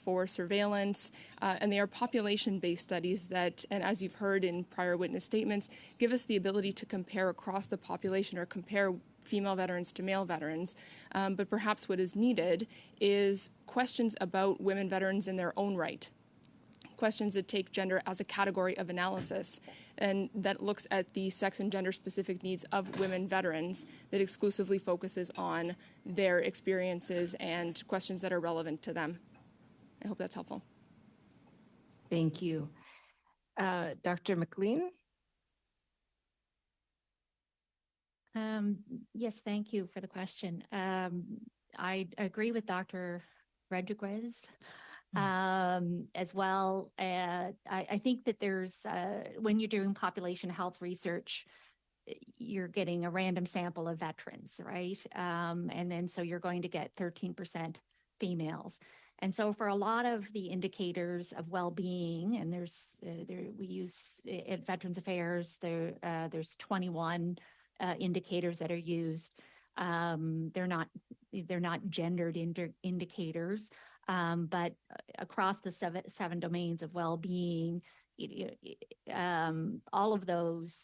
S5: for surveillance, and they are population-based studies that, and as you've heard in prior witness statements, give us the ability to compare across the population or compare female veterans to male veterans. But perhaps what is needed is questions about women veterans in their own right, questions that take gender as a category of analysis, and that looks at the sex and gender specific needs of women veterans, that exclusively focuses on their experiences and questions that are relevant to them. I hope that's helpful.
S12: Thank you. Dr. McLean?
S3: Yes, thank you for the question. I agree with Dr. Rodriguez. As well. I think that there's, when you're doing population health research, you're getting a random sample of veterans, right? And then so you're going to get 13% females. And so for a lot of the indicators of well-being, and we use at Veterans Affairs, there's 21 indicators that are used. They're not gendered indicators. But across the seven domains of well-being, all of those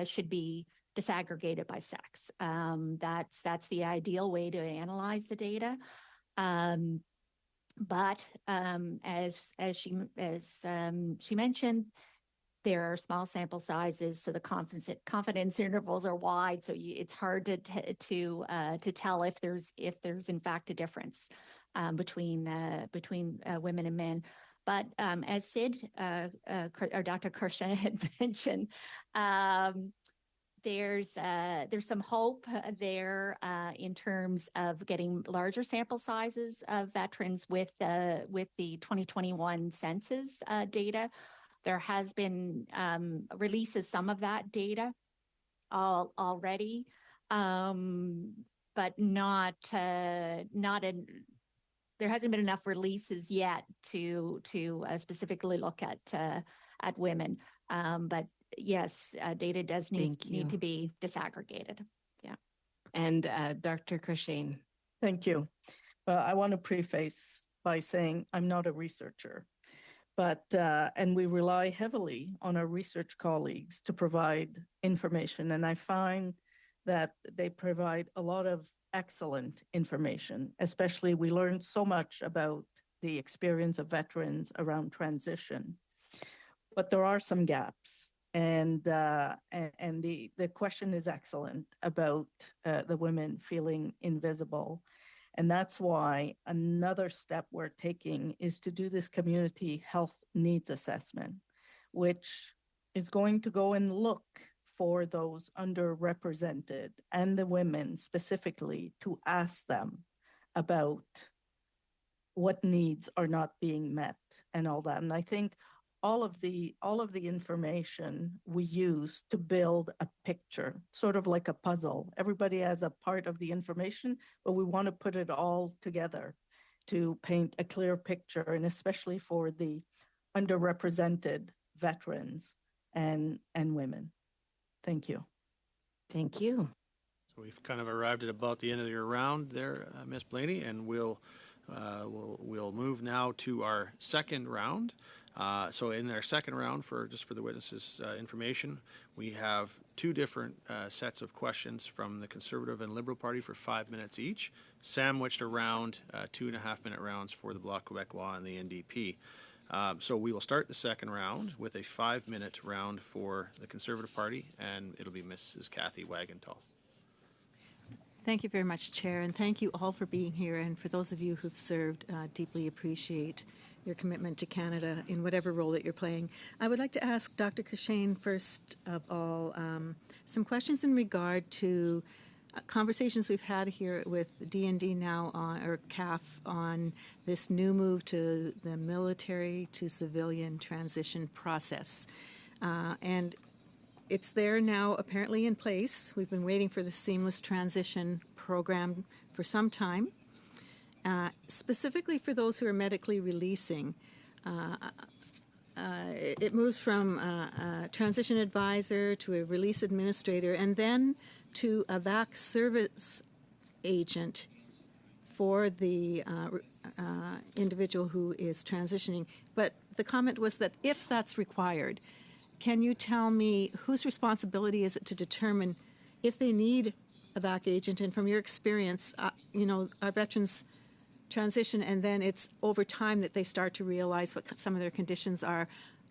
S3: should be disaggregated by sex. That's the ideal way to analyze the data. But as she mentioned, there are small sample sizes, so the confidence intervals are wide. So it's hard to tell if there's in fact a difference between women and men. But as Sid or Dr. Kershaw had mentioned, there's some hope there in terms of getting larger sample sizes of veterans with the 2021 census data. There has been release of some of that data already, but not there hasn't been enough releases yet to specifically look at women. But yes, data does need to be disaggregated. Yeah.
S12: And Dr. Kershaw.
S6: Thank you. I want to preface by saying I'm not a researcher, but and we rely heavily on our research colleagues to provide information, and I find that they provide a lot of excellent information. Especially, we learn so much about the experience of veterans around transition, but there are some gaps. And the question is excellent about the women feeling invisible. And that's why another step we're taking is to do this community health needs assessment, which is going to go and look for those underrepresented and the women specifically, to ask them about what needs are not being met and all that. And I think all of the information we use to build a picture, sort of like a puzzle. Everybody has a part of the information, but we want to put it all together to paint a clear picture, and especially for the underrepresented veterans and women. Thank you.
S12: Thank you.
S1: So we've kind of arrived at about the end of your round there, Ms. Blaney, and we'll move now to our second round. So in our second round, for the witnesses' information, we have two different sets of questions from the Conservative and Liberal Party for 5 minutes each, sandwiched around 2.5-minute rounds for the Bloc Québécois and the NDP. So we will start the second round with a 5-minute round for the Conservative Party, and it'll be Mrs. Kathy Wagenthal.
S13: Thank you very much, Chair, and thank you all for being here. And for those of you who've served, deeply appreciate your commitment to Canada in whatever role that you're playing. I would like to ask Dr. Cushane, first of all, some questions in regard to conversations we've had here with D&D now or CAF on this new move to the military to civilian transition process. And it's there now apparently in place. We've been waiting for the seamless transition program for some time. Specifically for those who are medically releasing, it moves from a transition advisor to a release administrator and then to a VAC service agent for the individual who is transitioning. But the comment was that if that's required, can you tell me whose responsibility is it to determine if they need a VAC agent? And from your experience, our veterans transition and then it's over time that they start to realize what some of their conditions are.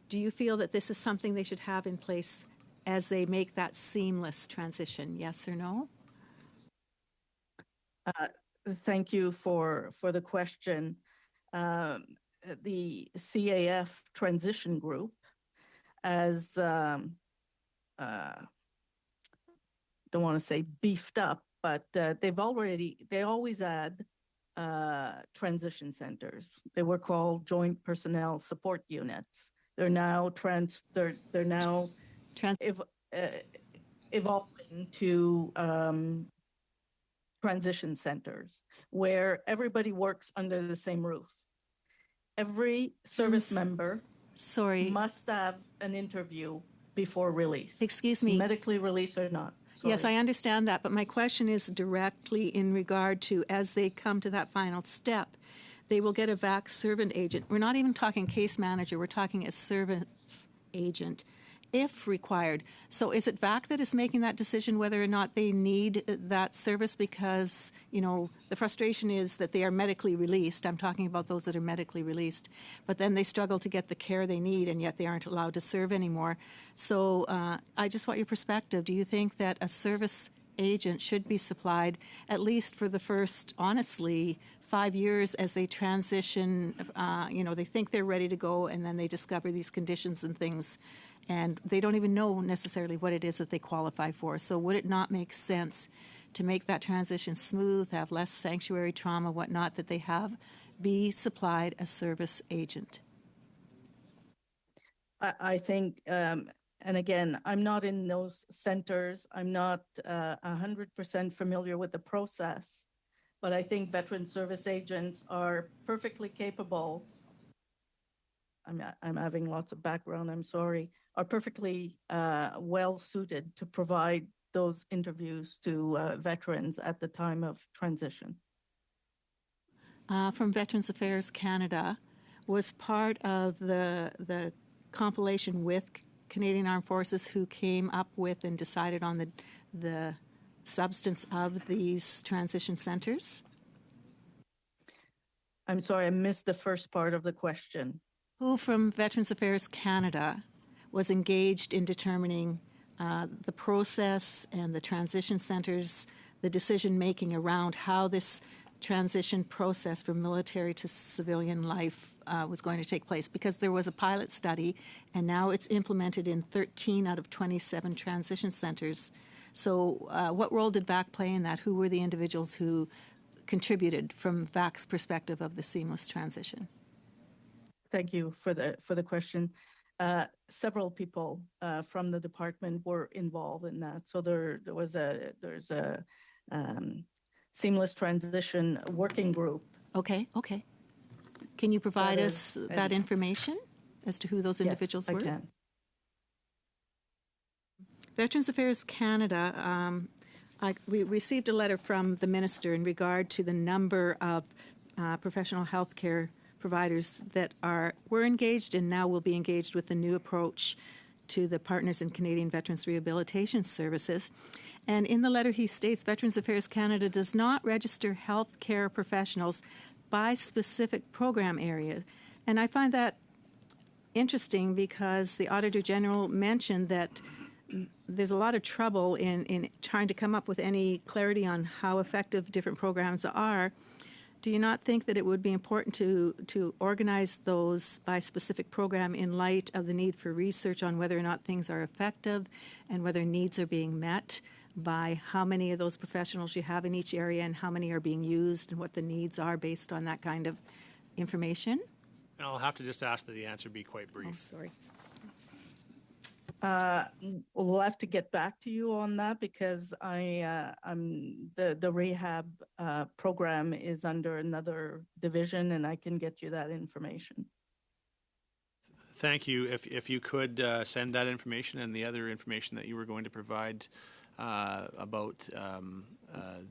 S13: Do you feel that this is something they should have in place as they make that seamless transition? Yes or no?
S6: Thank you for the question. The CAF transition group, as don't want to say beefed up, but they always add transition centers. They were called joint personnel support units. They're now evolving to transition centers where everybody works under the same roof. Every service member must have an interview before release.
S13: Excuse me.
S6: Medically released or not.
S13: Yes, I understand that, but my question is directly in regard to as they come to that final step, they will get a VAC servant agent. We're not even talking case manager, we're talking a service agent if required. So is it VAC that is making that decision whether or not they need that service because, the frustration is that they are medically released. I'm talking about those that are medically released, but then they struggle to get the care they need and yet they aren't allowed to serve anymore. So I just want your perspective. Do you think that a service agent should be supplied at least for the first, honestly, 5 years as they transition, they think they're ready to go and then they discover these conditions and things and they don't even know necessarily what it is that they qualify for. So would it not make sense to make that transition smooth, have less sanctuary trauma, whatnot, that they be supplied a service agent?
S6: I think, and again, I'm not in those centers. I'm not 100% familiar with the process, but I think veteran service agents are perfectly capable. I'm having lots of background, I'm sorry, are perfectly well suited to provide those interviews to veterans at the time of transition.
S13: From Veterans Affairs Canada was part of the compilation with Canadian Armed Forces who came up with and decided on the substance of these transition centers?
S6: I'm sorry, I missed the first part of the question.
S13: Who from Veterans Affairs Canada was engaged in determining the process and the transition centers, the decision-making around how this transition process from military to civilian life was going to take place? Because there was a pilot study, and now it's implemented in 13 out of 27 transition centers. So what role did VAC play in that? Who were the individuals who contributed from VAC's perspective of the seamless transition?
S6: Thank you for the question. Several people from the department were involved in that. So there's a seamless transition working group.
S13: Okay. Can you provide us that information as to who those individuals were?
S6: Yes, I can.
S13: Veterans Affairs Canada, we received a letter from the minister in regard to the number of professional health care providers that were engaged and now will be engaged with the new approach to the partners in Canadian Veterans Rehabilitation Services. And in the letter he states, Veterans Affairs Canada does not register health care professionals by specific program area. And I find that interesting because the Auditor General mentioned that there's a lot of trouble in trying to come up with any clarity on how effective different programs are. Do you not think that it would be important to organize those by specific program in light of the need for research on whether or not things are effective and whether needs are being met by how many of those professionals you have in each area and how many are being used and what the needs are based on that kind of information?
S1: And I'll have to just ask that the answer be quite brief.
S13: Oh, sorry.
S6: We'll have to get back to you on that because the rehab program is under another division, and I can get you that information.
S1: Thank you. If you could send that information and the other information that you were going to provide about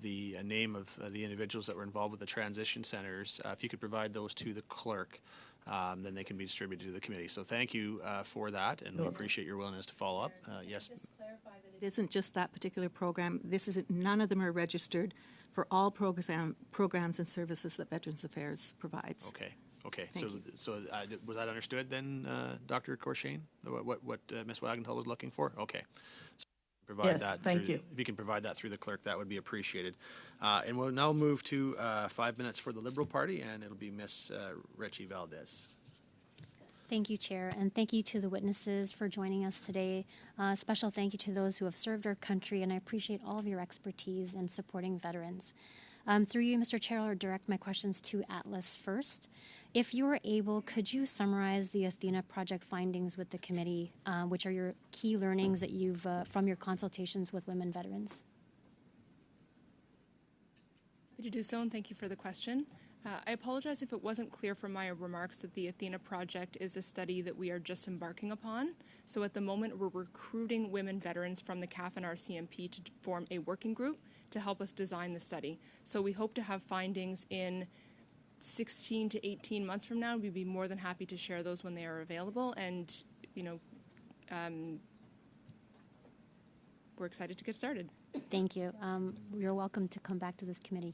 S1: the name of the individuals that were involved with the transition centers, if you could provide those to the clerk, then they can be distributed to the committee. So thank you for that, and we appreciate your willingness to follow up. Yes.
S13: Just clarify that it isn't just that particular program. This isn't. None of them are registered for all programs and services that Veterans Affairs provides.
S1: Okay. Okay.
S13: Thank
S1: So was that understood then, Dr. Corshane? What Ms. Wagenthal was looking for? Okay. So provide
S6: yes,
S1: that.
S6: Thank you.
S1: If you can provide that through the clerk, that would be appreciated. And we'll now move to 5 minutes for the Liberal Party, and it'll be Ms. Richie Valdez.
S14: Thank you, Chair, and thank you to the witnesses for joining us today. Special thank you to those who have served our country, and I appreciate all of your expertise in supporting veterans. Through you, Mr. Chair, I'll direct my questions to Atlas first. If you are able, could you summarize the ACVA project findings with the committee, which are your key learnings that you've from your consultations with women veterans?
S5: Happy to do so, and thank you for the question. I apologize if it wasn't clear from my remarks that the ACVA project is a study that we are just embarking upon. So at the moment, we're recruiting women veterans from the CAF and RCMP to form a working group to help us design the study. So we hope to have findings in 16 to 18 months from now. We'd be more than happy to share those when they are available. And, you know, we're excited to get started.
S14: Thank you. You're welcome to come back to this committee.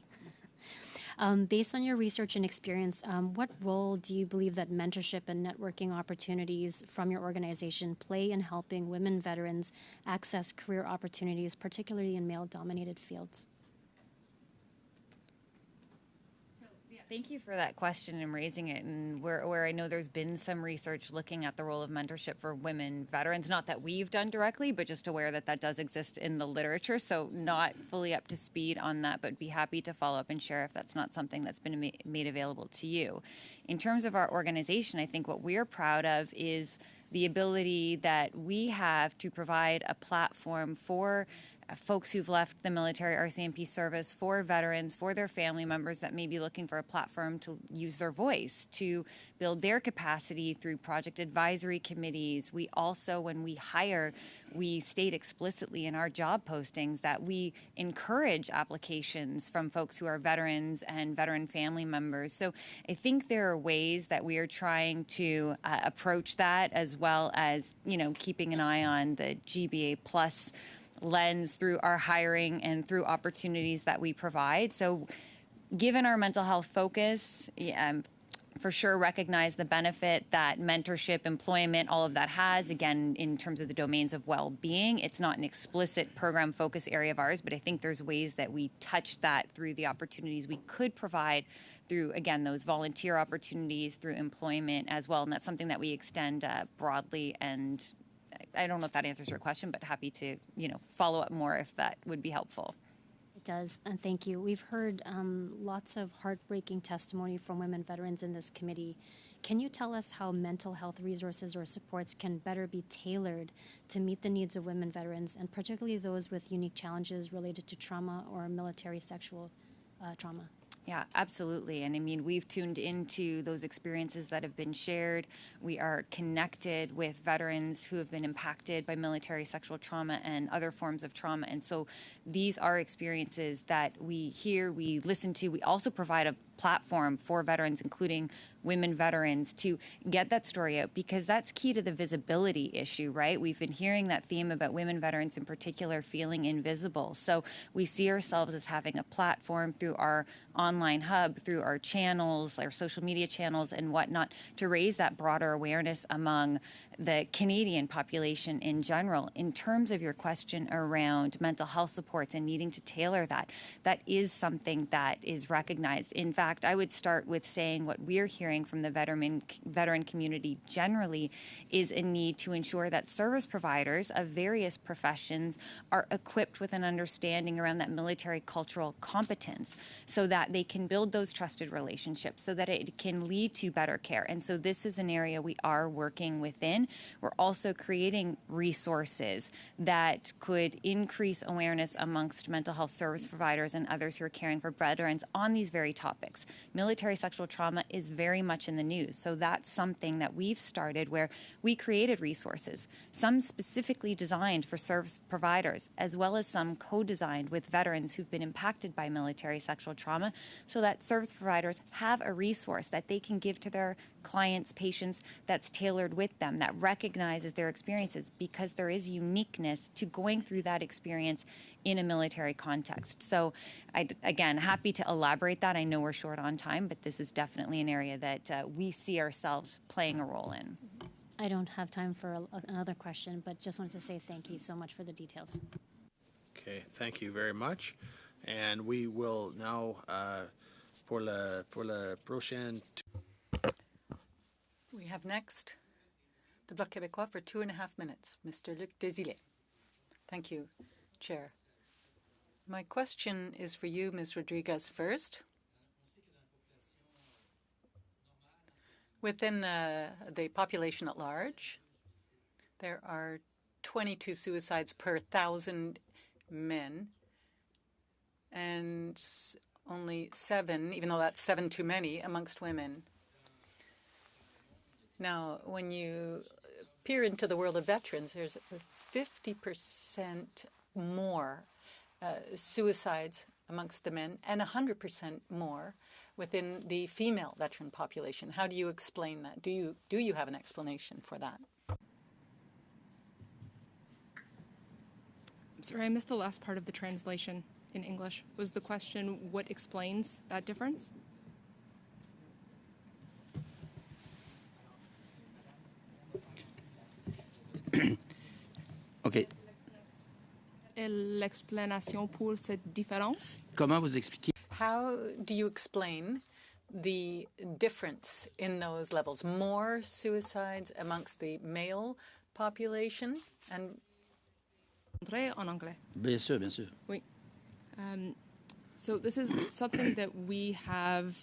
S14: Based on your research and experience, what role do you believe that mentorship and networking opportunities from your organization play in helping women veterans access career opportunities, particularly in male-dominated fields?
S4: Thank you for that question and raising it. And where I know there's been some research looking at the role of mentorship for women veterans, not that we've done directly, but just aware that that does exist in the literature. So not fully up to speed on that, but be happy to follow up and share if that's not something that's been made available to you. In terms of our organization, I think what we're proud of is the ability that we have to provide a platform for folks who've left the military RCMP service, for veterans, for their family members that may be looking for a platform to use their voice, to build their capacity through project advisory committees. We also, when we hire, we state explicitly in our job postings that we encourage applications from folks who are veterans and veteran family members. So I think there are ways that we are trying to approach that, as well as, you know, keeping an eye on the GBA plus lens through our hiring and through opportunities that we provide. So given our mental health focus, for sure recognize the benefit that mentorship, employment, all of that has, again, in terms of the domains of well-being. It's not an explicit program focus area of ours, but I think there's ways that we touch that through the opportunities we could provide through, again, those volunteer opportunities, through employment as well. And that's something that we extend broadly. And I don't know if that answers your question, but happy to, you know, follow up more if that would be helpful.
S14: It does, and thank you. We've heard lots of heartbreaking testimony from women veterans in this committee. Can you tell us how mental health resources or supports can better be tailored to meet the needs of women veterans, and particularly those with unique challenges related to trauma or military sexual trauma?
S4: Yeah, absolutely. And I mean, we've tuned into those experiences that have been shared. We are connected with veterans who have been impacted by military sexual trauma and other forms of trauma. And so these are experiences that we hear, we listen to. We also provide a platform for veterans, including women veterans to get that story out, because that's key to the visibility issue, right? We've been hearing that theme about women veterans in particular feeling invisible. So we see ourselves as having a platform through our online hub, through our channels, our social media channels and whatnot, to raise that broader awareness among the Canadian population in general. In terms of your question around mental health supports and needing to tailor that, that is something that is recognized. In fact, I would start with saying what we're hearing from the veteran community generally is a need to ensure that service providers of various professions are equipped with an understanding around that military cultural competence, so that they can build those trusted relationships, so that it can lead to better care. And so this is an area we are working within. We're also creating resources that could increase awareness amongst mental health service providers and others who are caring for veterans on these very topics. Military sexual trauma is very much in the news, so that's something that we've started where we created resources, some specifically designed for service providers, as well as some co-designed with veterans who've been impacted by military sexual trauma, so that service providers have a resource that they can give to their clients, patients, that's tailored with them, that recognizes their experiences, because there is uniqueness to going through that experience in a military context. So again, happy to elaborate that. I know we're short on time, but this is definitely an area that we see ourselves playing a role in.
S14: I don't have time for another question, but just wanted to say thank you so much for the details.
S1: Okay, thank you very much. And we will now, pour la prochaine.
S2: We have next the Bloc Québécois for 2.5 minutes, Mr. Luc Desilets. Thank you, Chair. My question is for you, Ms. Rodriguez, first. Within the population at large, there are 22 suicides per 1,000 men, and only 7, even though that's 7 too many, amongst women. Now, when you peer into the world of veterans, there's 50% more suicides amongst the men and 100% more within the female veteran population. How do you explain that? Do you have an explanation for that?
S5: I'm sorry, I missed the last part of the translation in English. Was the question what explains that difference?
S10: OK.
S5: L'explanation pour cette différence?
S10: Comment vous expliquez?
S2: How do you explain the difference in those levels? More suicides amongst the male population and
S5: En anglais.
S10: Bien sûr, bien sûr.
S5: Oui. So this is something that we have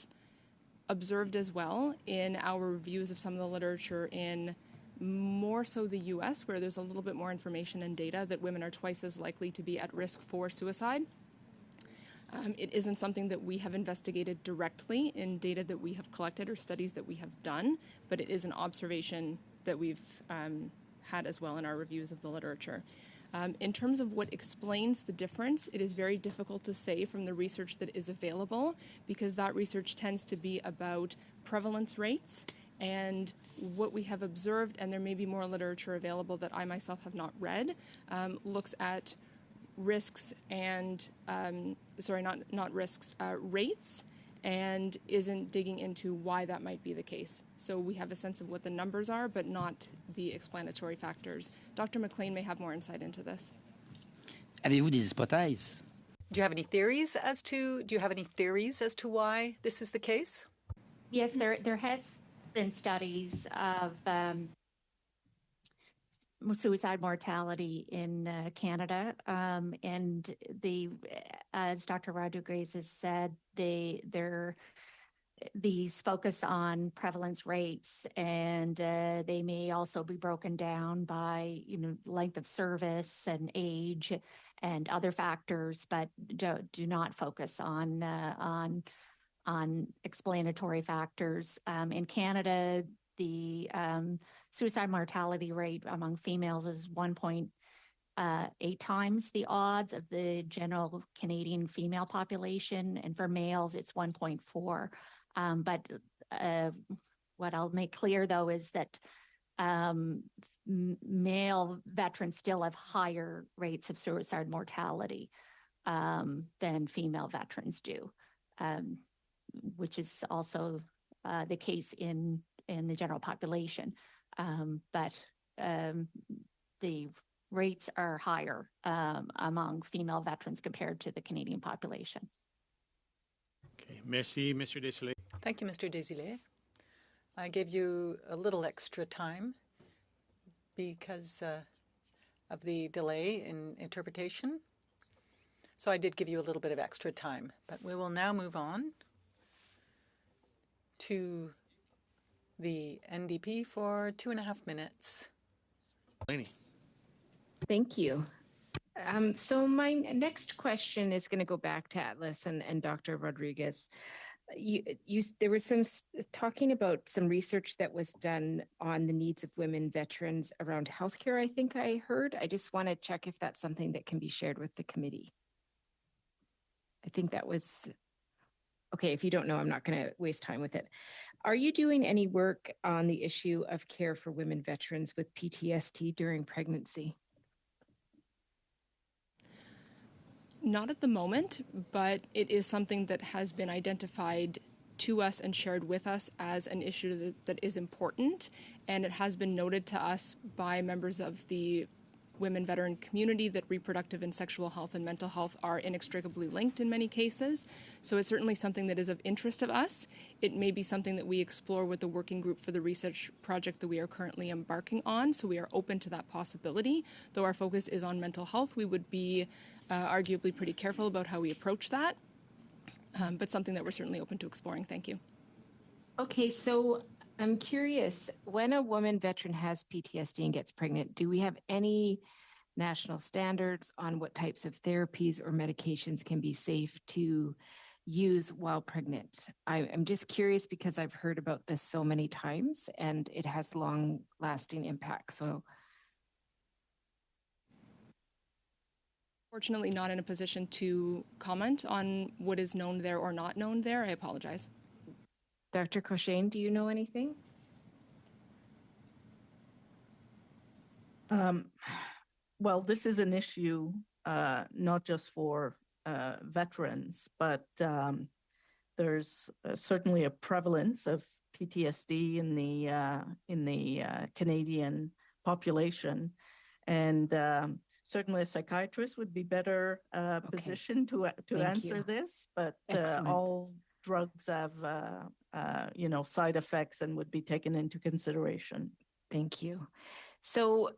S5: observed as well in our reviews of some of the literature in more so the U.S., where there's a little bit more information and data that women are twice as likely to be at risk for suicide. It isn't something that we have investigated directly in data that we have collected or studies that we have done, but it is an observation that we've had as well in our reviews of the literature. In terms of what explains the difference, it is very difficult to say from the research that is available, because that research tends to be about prevalence rates. And what we have observed, and there may be more literature available that I myself have not read, looks at risks and, rates, and isn't digging into why that might be the case. So we have a sense of what the numbers are, but not the explanatory factors. Dr. McLean may have more insight into this.
S10: Avez-vous des hypothèses?
S2: Do you have any theories as to why this is the case?
S3: Yes, there has been studies of suicide mortality in Canada, and as Dr. Rodriguez has said, these focus on prevalence rates, and they may also be broken down by length of service and age and other factors, but do not focus on explanatory factors. In Canada, the suicide mortality rate among females is 1.8 times the odds of the general Canadian female population, and for males, it's 1.4. But what I'll make clear, though, is that male veterans still have higher rates of suicide mortality than female veterans do, which is also the case in the general population. But the rates are higher among female veterans compared to the Canadian population.
S1: Okay, merci, Mr. Desilets.
S2: Thank you, Mr. Desilets. I gave you a little extra time because of the delay in interpretation. So I did give you a little bit of extra time, but we will now move on to the NDP for 2.5 minutes.
S1: Laney.
S12: Thank you. So my next question is going to go back to Atlas and Dr. Rodriguez. There was some talking about some research that was done on the needs of women veterans around healthcare, I think I heard. I just want to check if that's something that can be shared with the committee. I think that was, okay, if you don't know, I'm not going to waste time with it. Are you doing any work on the issue of care for women veterans with PTSD during pregnancy?
S5: Not at the moment, but it is something that has been identified to us and shared with us as an issue that is important, and it has been noted to us by members of the women veteran community that reproductive and sexual health and mental health are inextricably linked in many cases. So it's certainly something that is of interest of us. It may be something that we explore with the working group for the research project that we are currently embarking on, so we are open to that possibility. Though our focus is on mental health, we would be arguably pretty careful about how we approach that, but something that we're certainly open to exploring. Thank you.
S12: Okay, so I'm curious, when a woman veteran has PTSD and gets pregnant, do we have any national standards on what types of therapies or medications can be safe to use while pregnant? I'm just curious because I've heard about this so many times and it has long-lasting impact. So
S5: Fortunately, not in a position to comment on what is known there or not known there. I apologize.
S12: Dr. Cochane, do you know anything?
S6: Well, this is an issue not just for veterans, but there's certainly a prevalence of PTSD in the Canadian population, and certainly a psychiatrist would be better positioned to answer this. But all drugs have side effects and would be taken into consideration.
S12: Thank you. So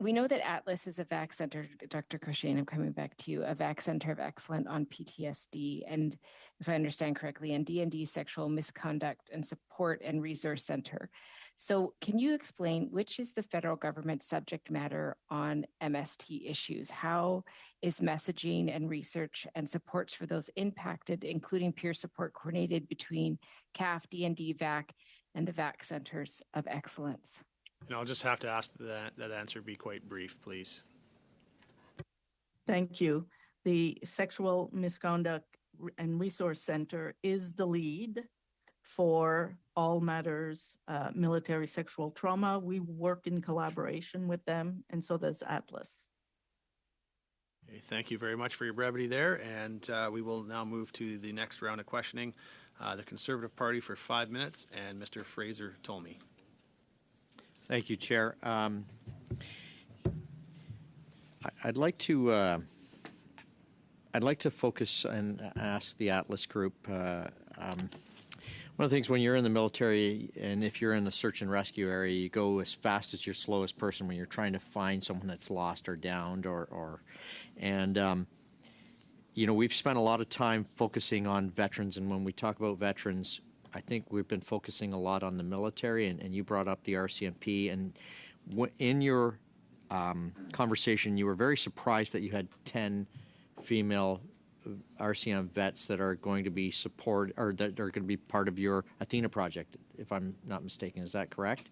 S12: we know that Atlas is a VAC center, Dr. Cochane, I'm coming back to you, a VAC center of excellence on PTSD, and if I understand correctly, and D&D Sexual Misconduct and Support and Resource Center. So can you explain which is the federal government subject matter on MST issues? How is messaging and research and supports for those impacted, including peer support coordinated between CAF, D&D, VAC, and the VAC centers of excellence?
S1: And I'll just have to ask that answer be quite brief, please.
S6: Thank you. The Sexual Misconduct and Resource Center is the lead for all matters military sexual trauma. We work in collaboration with them, and so does Atlas.
S1: Okay, thank you very much for your brevity there, and we will now move to the next round of questioning. The Conservative Party for 5 minutes, and Mr. Fraser Tolmie.
S7: Thank you, Chair. I'd like to focus and ask the Atlas Group. One of the things when you're in the military, and if you're in the search and rescue area, you go as fast as your slowest person when you're trying to find someone that's lost or downed, we've spent a lot of time focusing on veterans, and when we talk about veterans, I think we've been focusing a lot on the military, and you brought up the RCMP, and in your conversation, you were very surprised that you had 10 female RCM vets that are going to be support, or that are going to be part of your Athena project, if I'm not mistaken. Is that correct?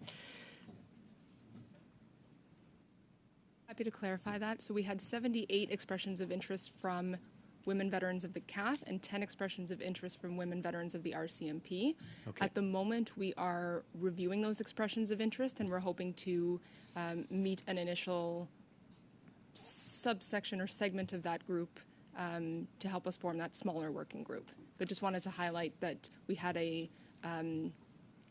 S5: Happy to clarify that. So we had 78 expressions of interest from women veterans of the CAF and 10 expressions of interest from women veterans of the RCMP.
S7: Okay.
S5: At the moment, we are reviewing those expressions of interest, and we're hoping to meet an initial subsection or segment of that group to help us form that smaller working group. But just wanted to highlight that we had a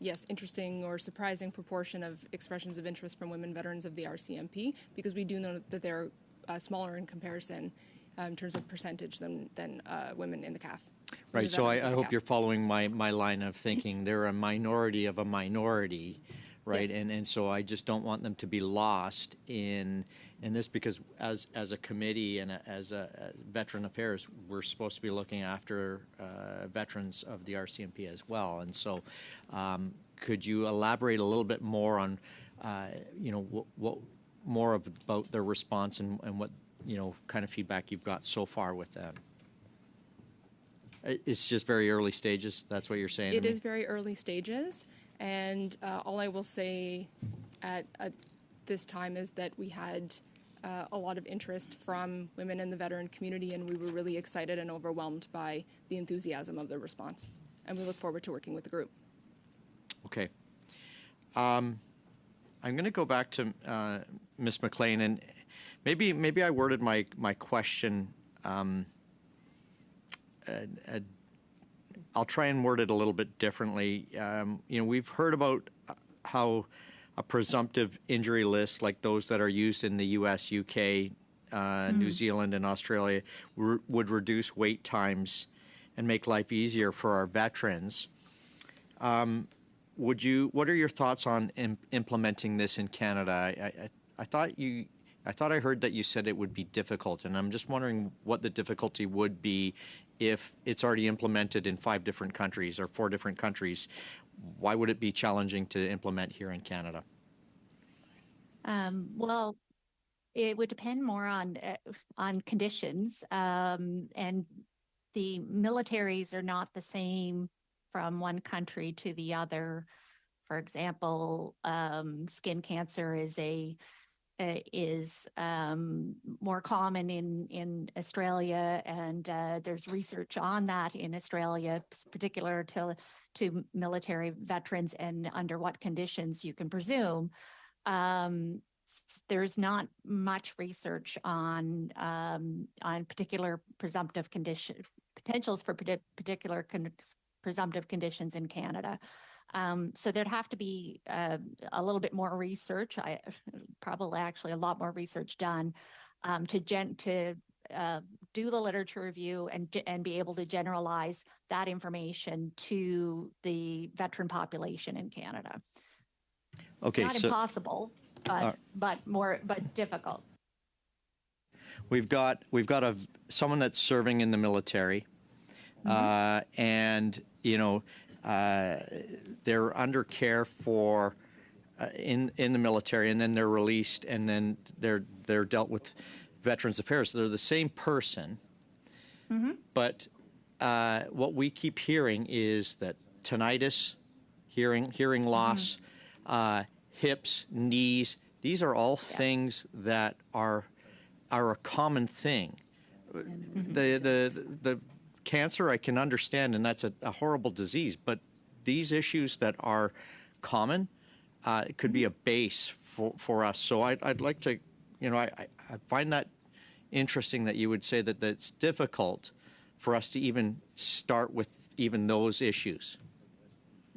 S5: yes, interesting or surprising proportion of expressions of interest from women veterans of the RCMP, because we do know that they're smaller in comparison in terms of percentage than women in the CAF.
S7: Right, so I hope you're following my line of thinking. They're a minority of a minority, right?
S5: Yes.
S7: And so I just don't want them to be lost in this, because as a committee and as a Veteran Affairs, we're supposed to be looking after veterans of the RCMP as well. And so could you elaborate a little bit more on, what more about their response and what, kind of feedback you've got so far with them? It's just very early stages. That's what you're saying.
S5: It is very early stages, and all I will say at this time is that we had a lot of interest from women in the veteran community, and we were really excited and overwhelmed by the enthusiasm of their response. And we look forward to working with the group.
S7: Okay. I'm going to go back to Ms. McLean, and maybe I worded my question. I'll try and word it a little bit differently. We've heard about how a presumptive injury list, like those that are used in the U.S., UK, New Zealand, and Australia, would reduce wait times and make life easier for our veterans. What are your thoughts on implementing this in Canada? I thought I heard that you said it would be difficult, and I'm just wondering what the difficulty would be if it's already implemented in 5 different countries or 4 different countries. Why would it be challenging to implement here in Canada?
S3: Well, it would depend more on conditions, and the militaries are not the same from one country to the other. For example, skin cancer is more common in Australia, and there's research on that in Australia, particular to military veterans and under what conditions you can presume. There's not much research on particular presumptive potentials for particular presumptive conditions in Canada. So there'd have to be a little bit more research, probably actually a lot more research done to do the literature review and be able to generalize that information to the veteran population in Canada.
S7: Okay,
S3: not impossible, but difficult.
S7: We've got someone that's serving in the military, and they're under care for in the military, and then they're released, and then they're dealt with Veterans Affairs. They're the same person, but what we keep hearing is that tinnitus, hearing loss, hips, knees, these are all things that are a common thing. The cancer I can understand, and that's a horrible disease, but these issues that are common could be a base for us. So I'd like to, I find that interesting that you would say that it's difficult for us to even start with even those issues.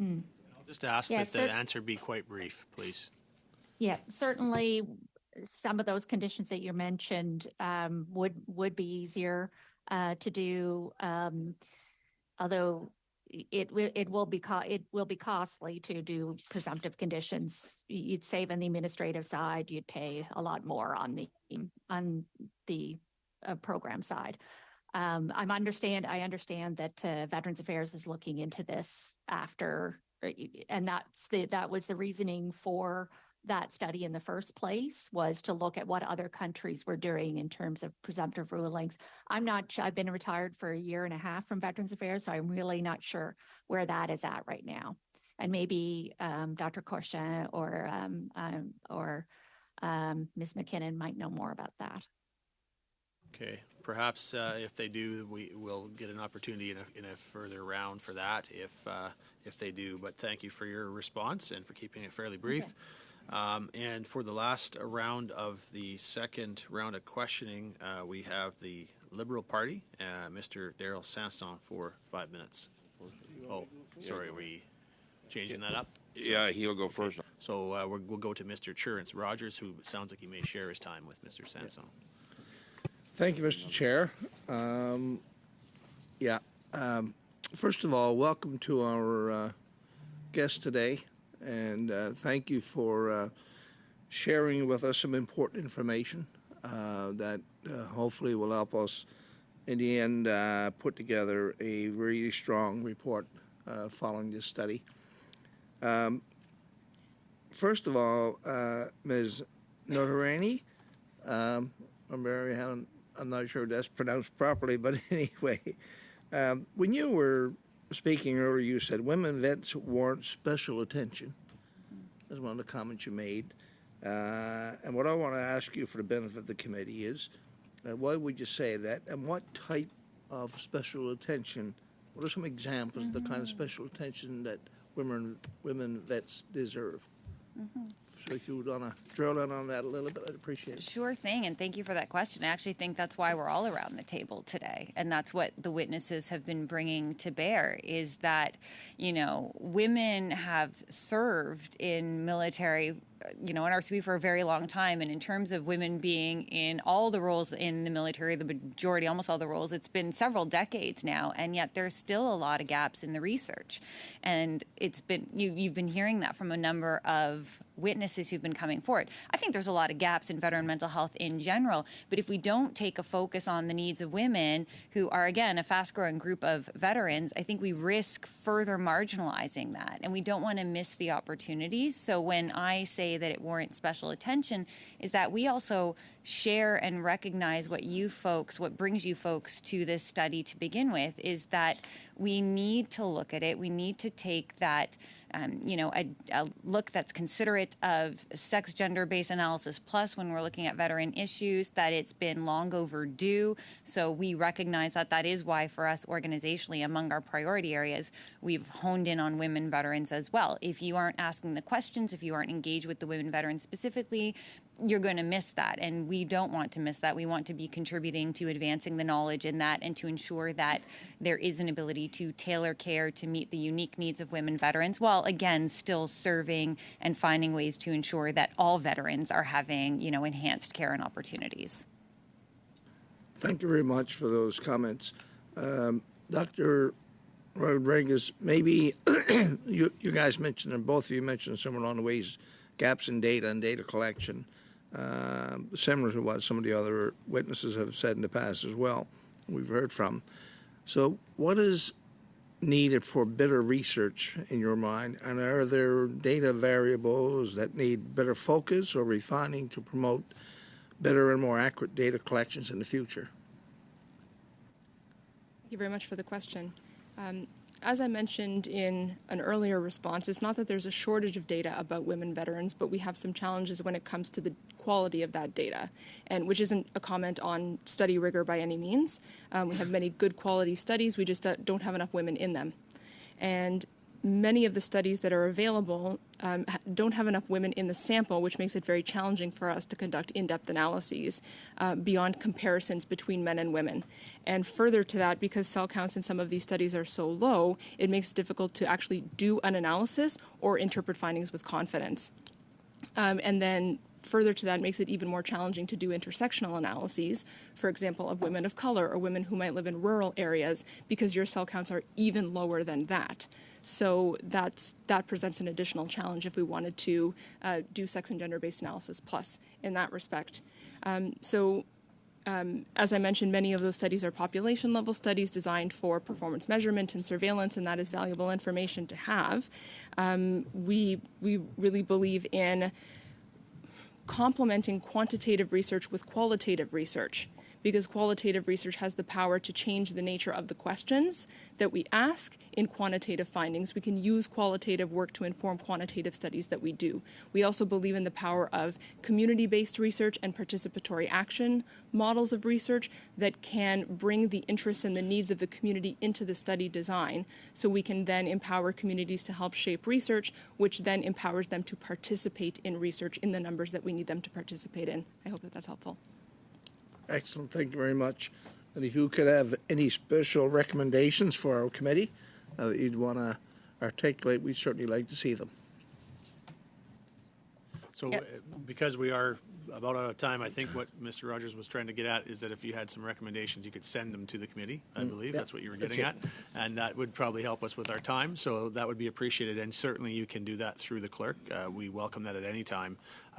S1: I'll just ask that the answer be quite brief, please.
S3: Yeah, certainly some of those conditions that you mentioned would be easier to do, although it will be costly to do presumptive conditions. You'd save on the administrative side. You'd pay a lot more on the program side. I understand that Veterans Affairs is looking into this after, and that was the reasoning for that study in the first place, was to look at what other countries were doing in terms of presumptive rulings. I've been retired for 1.5 years from Veterans Affairs, so I'm really not sure where that is at right now. And maybe Dr. Corchin or Ms. McKinnon might know more about that.
S1: Okay, perhaps if they do, we will get an opportunity in a further round for that if they do. But thank you for your response and for keeping it fairly brief. And for the last round of the second round of questioning, we have the Liberal Party, Mr. Daryl Sanson, for 5 minutes. Oh, sorry, are we changing that up?
S11: Yeah, he'll go first.
S1: So we'll go to Mr. Churence Rogers, who sounds like he may share his time with Mr. Sanson.
S15: Thank you, Mr. Chair. First of all, welcome to our guest today, and thank you for sharing with us some important information that hopefully will help us, in the end, put together a really strong report following this study. First of all, Ms. Notarani, I'm not sure if that's pronounced properly, but anyway, when you were speaking earlier, you said women vets warrant special attention. That's one of the comments you made. And what I want to ask you for the benefit of the committee is, why would you say that, and what type of special attention, what are some examples of the kind of special attention that women vets deserve? So if you would want to drill in on that a little bit, I'd appreciate it.
S4: Sure thing, and thank you for that question. I actually think that's why we're all around the table today, and that's what the witnesses have been bringing to bear, is that, women have served in military, in RCP for a very long time, and in terms of women being in all the roles in the military, the majority, almost all the roles, it's been several decades now, and yet there's still a lot of gaps in the research. And it's been, you've been hearing that from a number of witnesses who've been coming forward. I think there's a lot of gaps in veteran mental health in general, but if we don't take a focus on the needs of women, who are, again, a fast-growing group of veterans, I think we risk further marginalizing that, and we don't want to miss the opportunities. So when I say that it warrants special attention, is that we also share and recognize what brings you folks to this study to begin with, is that we need to look at it. We need to take that a look that's considerate of sex gender-based analysis plus when we're looking at veteran issues, that it's been long overdue. So we recognize that that is why for us organizationally, among our priority areas, we've honed in on women veterans as well. If you aren't asking the questions, if you aren't engaged with the women veterans specifically, you're going to miss that, and we don't want to miss that. We want to be contributing to advancing the knowledge in that and to ensure that there is an ability to tailor care to meet the unique needs of women veterans, while again still serving and finding ways to ensure that all veterans are having, enhanced care and opportunities.
S15: Thank you very much for those comments. Dr. Rodriguez, maybe you guys mentioned, and both of you mentioned somewhere along the ways, gaps in data and data collection, similar to what some of the other witnesses have said in the past as well, we've heard from. So what is needed for better research in your mind, and are there data variables that need better focus or refining to promote better and more accurate data collections in the future?
S5: Thank you very much for the question. As I mentioned in an earlier response, it's not that there's a shortage of data about women veterans, but we have some challenges when it comes to the quality of that data, and which isn't a comment on study rigor by any means. We have many good quality studies, we just don't have enough women in them. And many of the studies that are available don't have enough women in the sample, which makes it very challenging for us to conduct in-depth analyses beyond comparisons between men and women. And further to that, because cell counts in some of these studies are so low, it makes it difficult to actually do an analysis or interpret findings with confidence. And then further to that, makes it even more challenging to do intersectional analyses, for example, of women of color or women who might live in rural areas, because your cell counts are even lower than that. So that presents an additional challenge if we wanted to do sex and gender-based analysis plus in that respect. As I mentioned, many of those studies are population-level studies designed for performance measurement and surveillance, and that is valuable information to have. We really believe in complementing quantitative research with qualitative research, because qualitative research has the power to change the nature of the questions that we ask in quantitative findings. We can use qualitative work to inform quantitative studies that we do. We also believe in the power of community-based research and participatory action models of research that can bring the interests and the needs of the community into the study design, so we can then empower communities to help shape research, which then empowers them to participate in research in the numbers that we need them to participate in. I hope that that's helpful.
S15: Excellent. Thank you very much. And if you could have any special recommendations for our committee that you'd want to articulate, we'd certainly like to see them.
S1: So because we are about out of time, I think what Mr. Rogers was trying to get at is that if you had some recommendations, you could send them to the committee, I believe. That's what you were getting at. And that would probably help us with our time. So that would be appreciated. And certainly you can do that through the clerk. We welcome that at any time,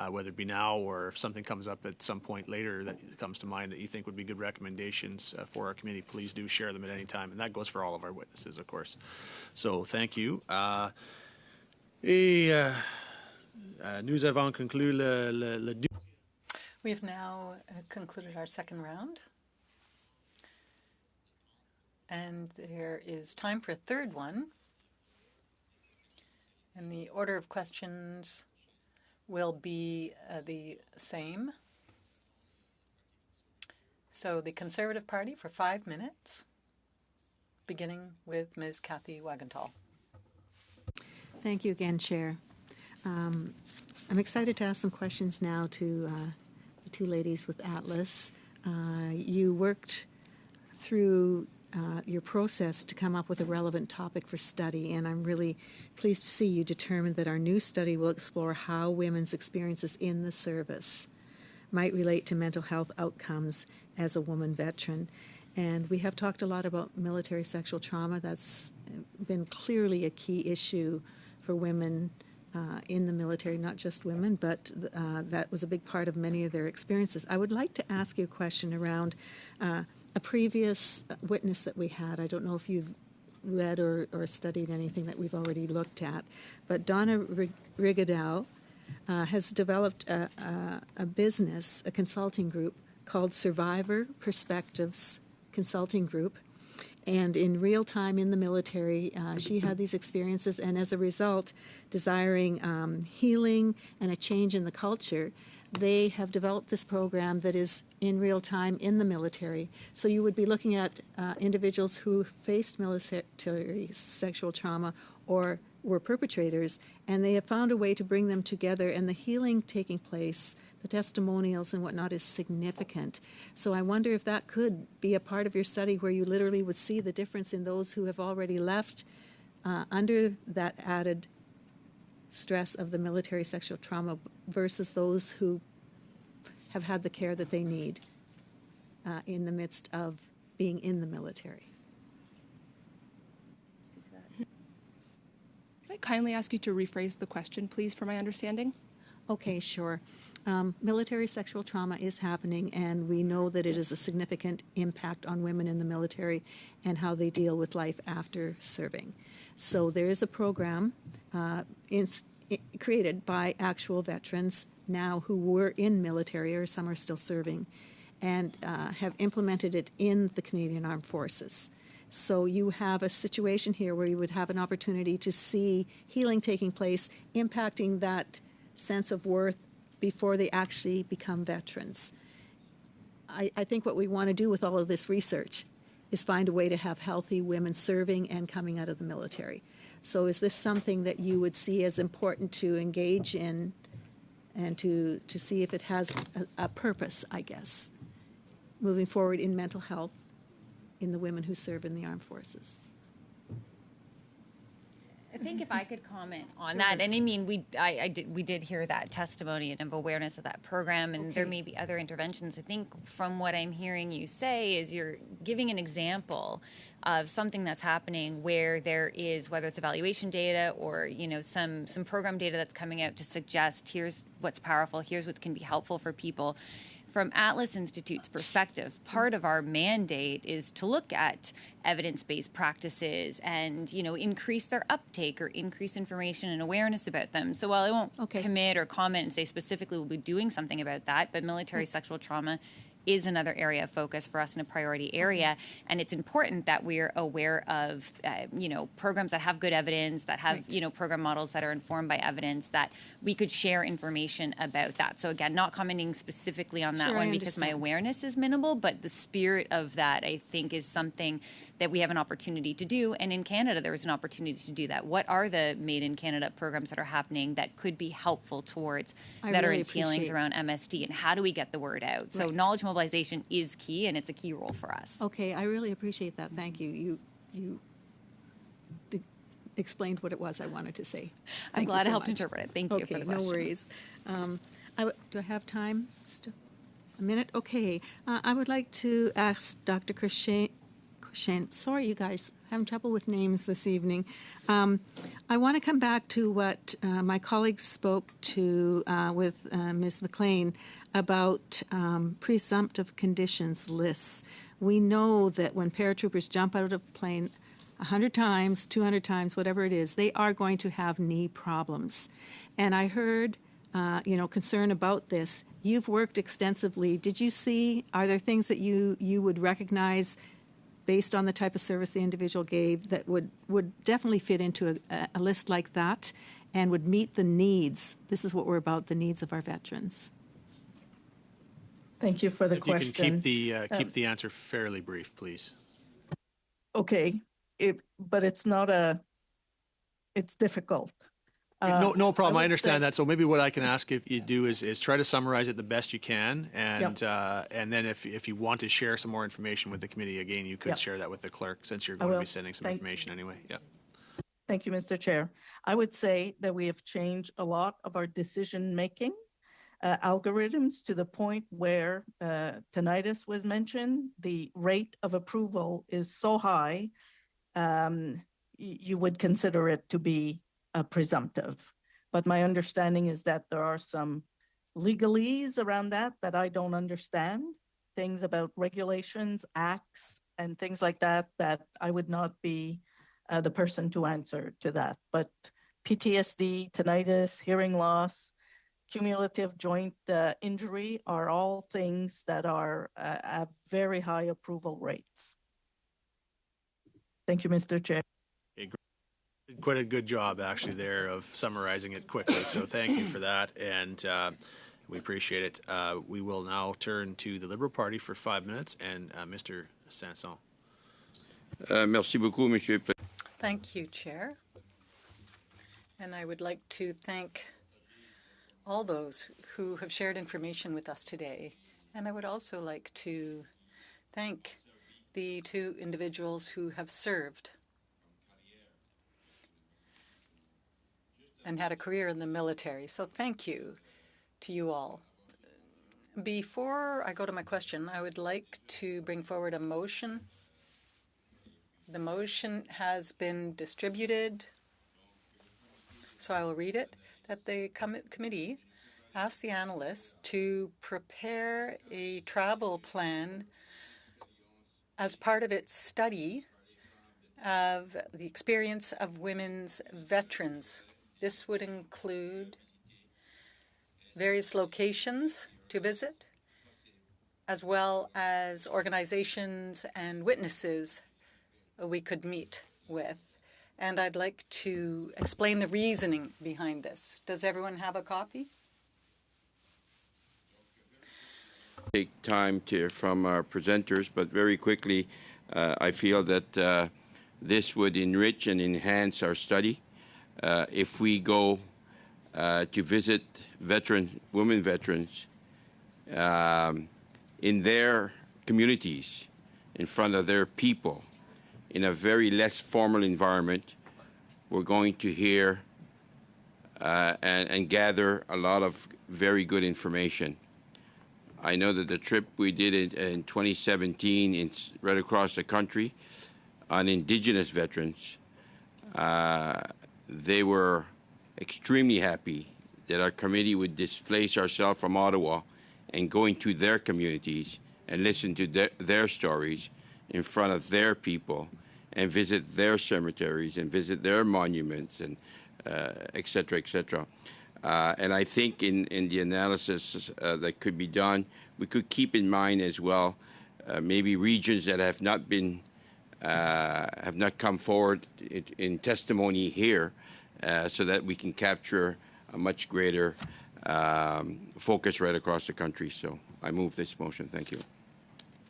S1: whether it be now or if something comes up at some point later that comes to mind that you think would be good recommendations for our committee. Please do share them at any time. And that goes for all of our witnesses, of course. So thank you. Nous avons conclu le
S2: We have now concluded our second round. And there is time for a third one. And the order of questions will be the same. So the Conservative Party for 5 minutes, beginning with Ms. Kathy Wagenthal.
S13: Thank you again, Chair. I'm excited to ask some questions now to the two ladies with Atlas. You worked through your process to come up with a relevant topic for study, and I'm really pleased to see you determined that our new study will explore how women's experiences in the service might relate to mental health outcomes as a woman veteran. And we have talked a lot about military sexual trauma. That's been clearly a key issue for women in the military, not just women, but that was a big part of many of their experiences. I would like to ask you a question around a previous witness that we had. I don't know if you've read or studied anything that we've already looked at, but Donna Rigadow has developed a business, a consulting group called Survivor Perspectives Consulting Group. And in real time in the military, she had these experiences, and as a result, desiring healing and a change in the culture, they have developed this program that is in real time in the military. So you would be looking at individuals who faced military sexual trauma or were perpetrators, and they have found a way to bring them together, and the healing taking place, the testimonials and whatnot, is significant. So I wonder if that could be a part of your study where you literally would see the difference in those who have already left under that added stress of the military sexual trauma versus those who have had the care that they need in the midst of being in the military.
S5: Could I kindly ask you to rephrase the question, please, for my understanding?
S13: Okay, sure. Military sexual trauma is happening, and we know that it is a significant impact on women in the military and how they deal with life after serving. So there is a program created by actual veterans now who were in military, or some are still serving, and have implemented it in the Canadian Armed Forces. So you have a situation here where you would have an opportunity to see healing taking place, impacting that sense of worth before they actually become veterans. I think what we want to do with all of this research is find a way to have healthy women serving and coming out of the military. So is this something that you would see as important to engage in and to see if it has a purpose, I guess, moving forward in mental health in the women who serve in the armed forces?
S4: I think if I could comment on that, and I mean, we did hear that testimony and of awareness of that program, and there may be other interventions. I think from what I'm hearing you say is you're giving an example of something that's happening where there is, whether it's evaluation data or some program data that's coming out to suggest here's what's powerful, here's what can be helpful for people. from Atlas Institute's perspective, part of our mandate is to look at evidence-based practices and, increase their uptake or increase information and awareness about them. So while I won't commit or comment and say specifically we'll be doing something about that, but military sexual trauma is another area of focus for us in a priority area. And it's important that we're aware of, programs that have good evidence, that have, program models that are informed by evidence, that we could share information about that. So again, not commenting specifically on that one because my awareness is minimal, but the spirit of that, I think, is something that we have an opportunity to do. And in Canada, there is an opportunity to do that. What are the Made in Canada programs that are happening that could be helpful towards veterans' healings around MSD? And how do we get the word out? So knowledge mobilization is key, and it's a key role for us.
S13: Okay, I really appreciate that. Thank you. You explained what it was I wanted to say.
S4: I'm glad I helped interpret it. Thank you for the question.
S13: No worries. Do I have time? Still a minute? Okay. I would like to ask Dr. Crushane. Sorry, you guys. Having trouble with names this evening. I want to come back to what my colleagues spoke to with Ms. McLean about presumptive conditions lists. We know that when paratroopers jump out of a plane 100 times, 200 times, whatever it is, they are going to have knee problems. And I heard, concern about this. You've worked extensively. Did you see, are there things that you would recognize based on the type of service the individual gave that would definitely fit into a list like that and would meet the needs? This is what we're about, the needs of our veterans.
S6: Thank you for the question.
S1: You can keep the answer fairly brief, please.
S6: Okay, but it's not it's difficult.
S1: No problem. I understand that. So maybe what I can ask if you do is try to summarize it the best you can, and then if you want to share some more information with the committee, again, you could share that with the clerk since you're going to be sending some information anyway. Yeah.
S6: Thank you, Mr. Chair. I would say that we have changed a lot of our decision-making algorithms to the point where tinnitus was mentioned. The rate of approval is so high, you would consider it to be presumptive. But my understanding is that there are some legalese around that I don't understand, things about regulations, acts, and things like that I would not be the person to answer to that. But PTSD, tinnitus, hearing loss, cumulative joint injury are all things that are at very high approval rates. Thank you, Mr. Chair.
S1: Quite a good job, actually, there of summarizing it quickly. So thank you for that, and we appreciate it. We will now turn to the Liberal Party for 5 minutes, and Mr. Sanson.
S11: Merci beaucoup, Monsieur.
S2: Thank you, Chair. And I would like to thank all those who have shared information with us today. And I would also like to thank the two individuals who have served and had a career in the military. So thank you to you all. Before I go to my question, I would like to bring forward a motion. The motion has been distributed, so I will read it, that the committee asked the analysts to prepare a travel plan as part of its study of the experience of women's veterans. This would include various locations to visit, as well as organizations and witnesses we could meet with. And I'd like to explain the reasoning behind this. Does everyone have a copy?
S11: Take time from our presenters, but very quickly, I feel that this would enrich and enhance our study. If we go to visit women veterans in their communities, in front of their people, in a very less formal environment, we're going to hear and gather a lot of very good information. I know that the trip we did in 2017 right across the country on Indigenous veterans, they were extremely happy that our committee would displace ourselves from Ottawa and go into their communities and listen to their stories in front of their people and visit their cemeteries and visit their monuments and et cetera, et cetera. And I think in the analysis that could be done, we could keep in mind as well maybe regions that have not come forward in testimony here, so that we can capture a much greater focus right across the country. So I move this motion. Thank you.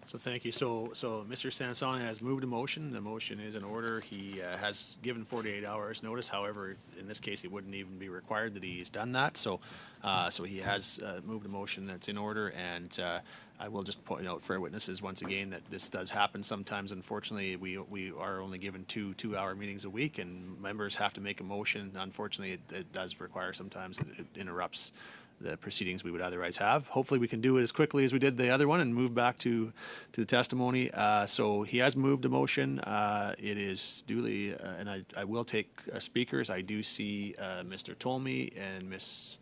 S1: So thank you. So Mr. Sanson has moved a motion. The motion is in order. He has given 48 hours notice. However, in this case, it wouldn't even be required that he's done that. So he has moved a motion that's in order. And I will just point out for our witnesses once again that this does happen sometimes. Unfortunately, we are only given two-hour meetings a week, and members have to make a motion. Unfortunately, it does require sometimes it interrupts the proceedings we would otherwise have. Hopefully we can do it as quickly as we did the other one and move back to the testimony. So he has moved a motion. It is duly, and I will take speakers. I do see Mr. Tolmie and Miss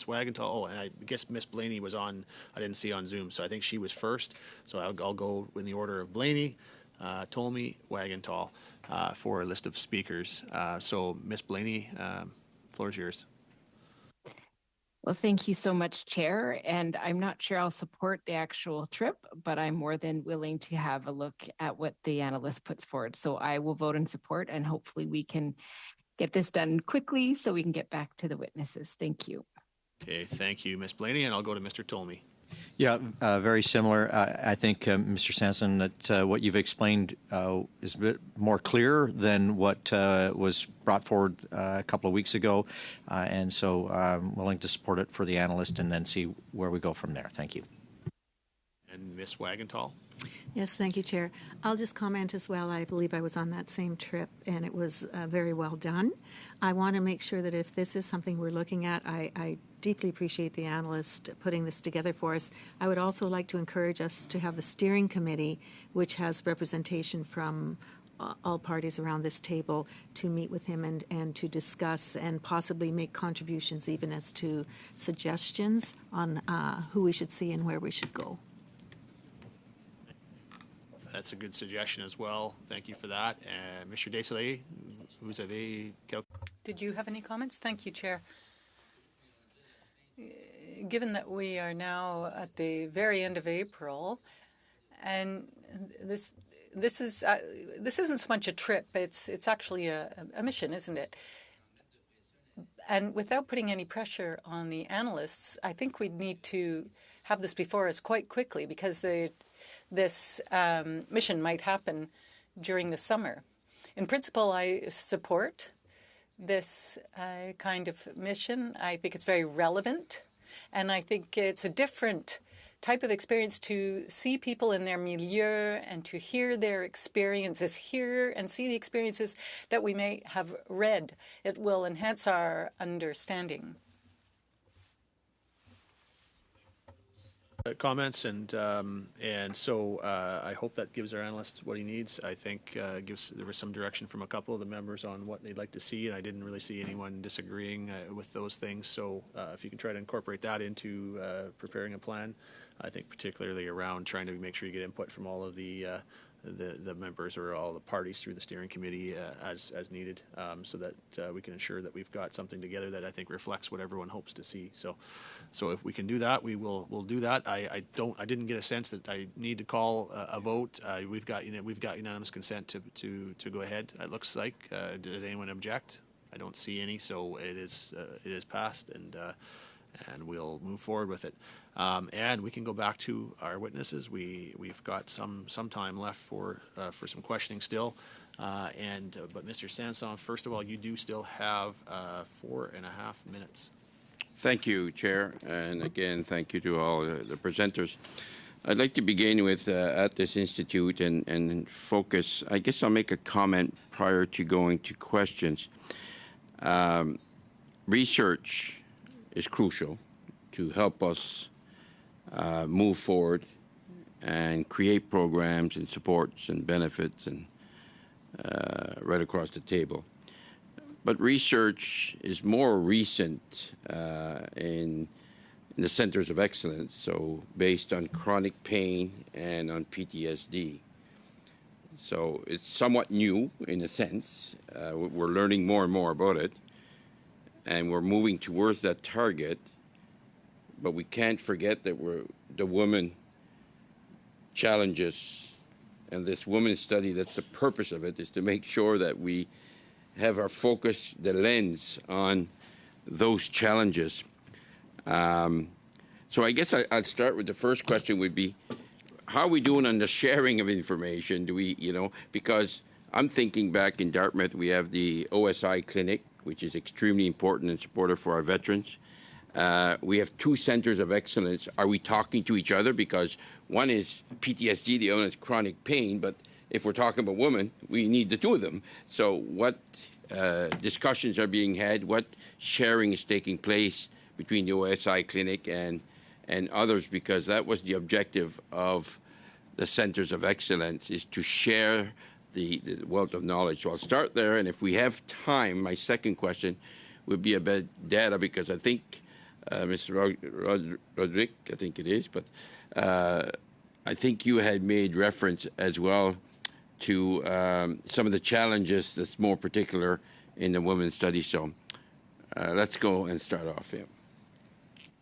S1: Wagenthal. Oh, and I guess Miss Blaney was on, I didn't see on Zoom, so I think she was first. So I'll go in the order of Blaney, Tolmie, Wagenthal for a list of speakers. So Miss Blaney, floor is yours.
S12: Well, thank you so much, Chair. And I'm not sure I'll support the actual trip, but I'm more than willing to have a look at what the analyst puts forward. So I will vote in support, and hopefully we can get this done quickly so we can get back to the witnesses. Thank you.
S1: Okay, thank you, Ms. Blaney, and I'll go to Mr. Tolmie.
S7: Yeah, very similar. I think, Mr. Sanson, that what you've explained is a bit more clear than what was brought forward a couple of weeks ago. And so I'm willing to support it for the analyst and then see where we go from there. Thank you.
S1: And Ms. Wagenthal.
S13: Yes, thank you, Chair. I'll just comment as well. I believe I was on that same trip, and it was very well done. I want to make sure that if this is something we're looking at, I deeply appreciate the analyst putting this together for us. I would also like to encourage us to have the steering committee, which has representation from all parties around this table, to meet with him and to discuss and possibly make contributions even as to suggestions on who we should see and where we should go.
S1: That's a good suggestion as well. Thank you for that. Mr. Desailly, vous avez
S2: Did you have any comments? Thank you, Chair. Given that we are now at the very end of April, and this isn't so much a trip, it's actually a mission, isn't it? And without putting any pressure on the analysts, I think we need to have this before us quite quickly, because this mission might happen during the summer. In principle, I support this kind of mission. I think it's very relevant, and I think it's a different type of experience to see people in their milieu and to hear their experiences, hear and see the experiences that we may have read. It will enhance our understanding.
S1: Comments, and so I hope that gives our analyst what he needs. I think there was some direction from a couple of the members on what they'd like to see, and I didn't really see anyone disagreeing with those things. So if you can try to incorporate that into preparing a plan, I think particularly around trying to make sure you get input from all of the members or all the parties through the steering committee as needed, so that we can ensure that we've got something together that I think reflects what everyone hopes to see. So if we can do that, we'll do that. I didn't get a sense that I need to call a vote. We've got unanimous consent to go ahead. It looks like. Did anyone object? I don't see any. So it is passed, and we'll move forward with it. And we can go back to our witnesses. We've got some time left for some questioning still. But Mr. Sanson, first of all, you do still have 4.5 minutes.
S11: Thank you, Chair, and again, thank you to all the presenters. I'd like to begin with at this institute and focus. I guess I'll make a comment prior to going to questions. Research is crucial to help us move forward and create programs and supports and benefits and right across the table. But research is more recent in in the centers of excellence, so based on chronic pain and on PTSD. So it's somewhat new in a sense. We're learning more and more about it, and we're moving towards that target, but we can't forget that the woman challenges, and this women's study, that's the purpose of it, is to make sure that we have our focus, the lens on those challenges. So I guess I'd start with the first question would be, how are we doing on the sharing of information? Do we, because I'm thinking back in Dartmouth, we have the OSI clinic, which is extremely important and supportive for our veterans. We have 2 centers of excellence. Are we talking to each other? Because one is PTSD, the other is chronic pain, but if we're talking about women, we need the 2 of them. So what discussions are being had? What sharing is taking place between the OSI clinic and others? Because that was the objective of the centers of excellence, is to share the wealth of knowledge. So I'll start there, and if we have time, my second question would be about data, because I think Mr. Roderick, I think it is, but I think you had made reference as well to some of the challenges that's more particular in the women's study. So let's go and start off. Yeah.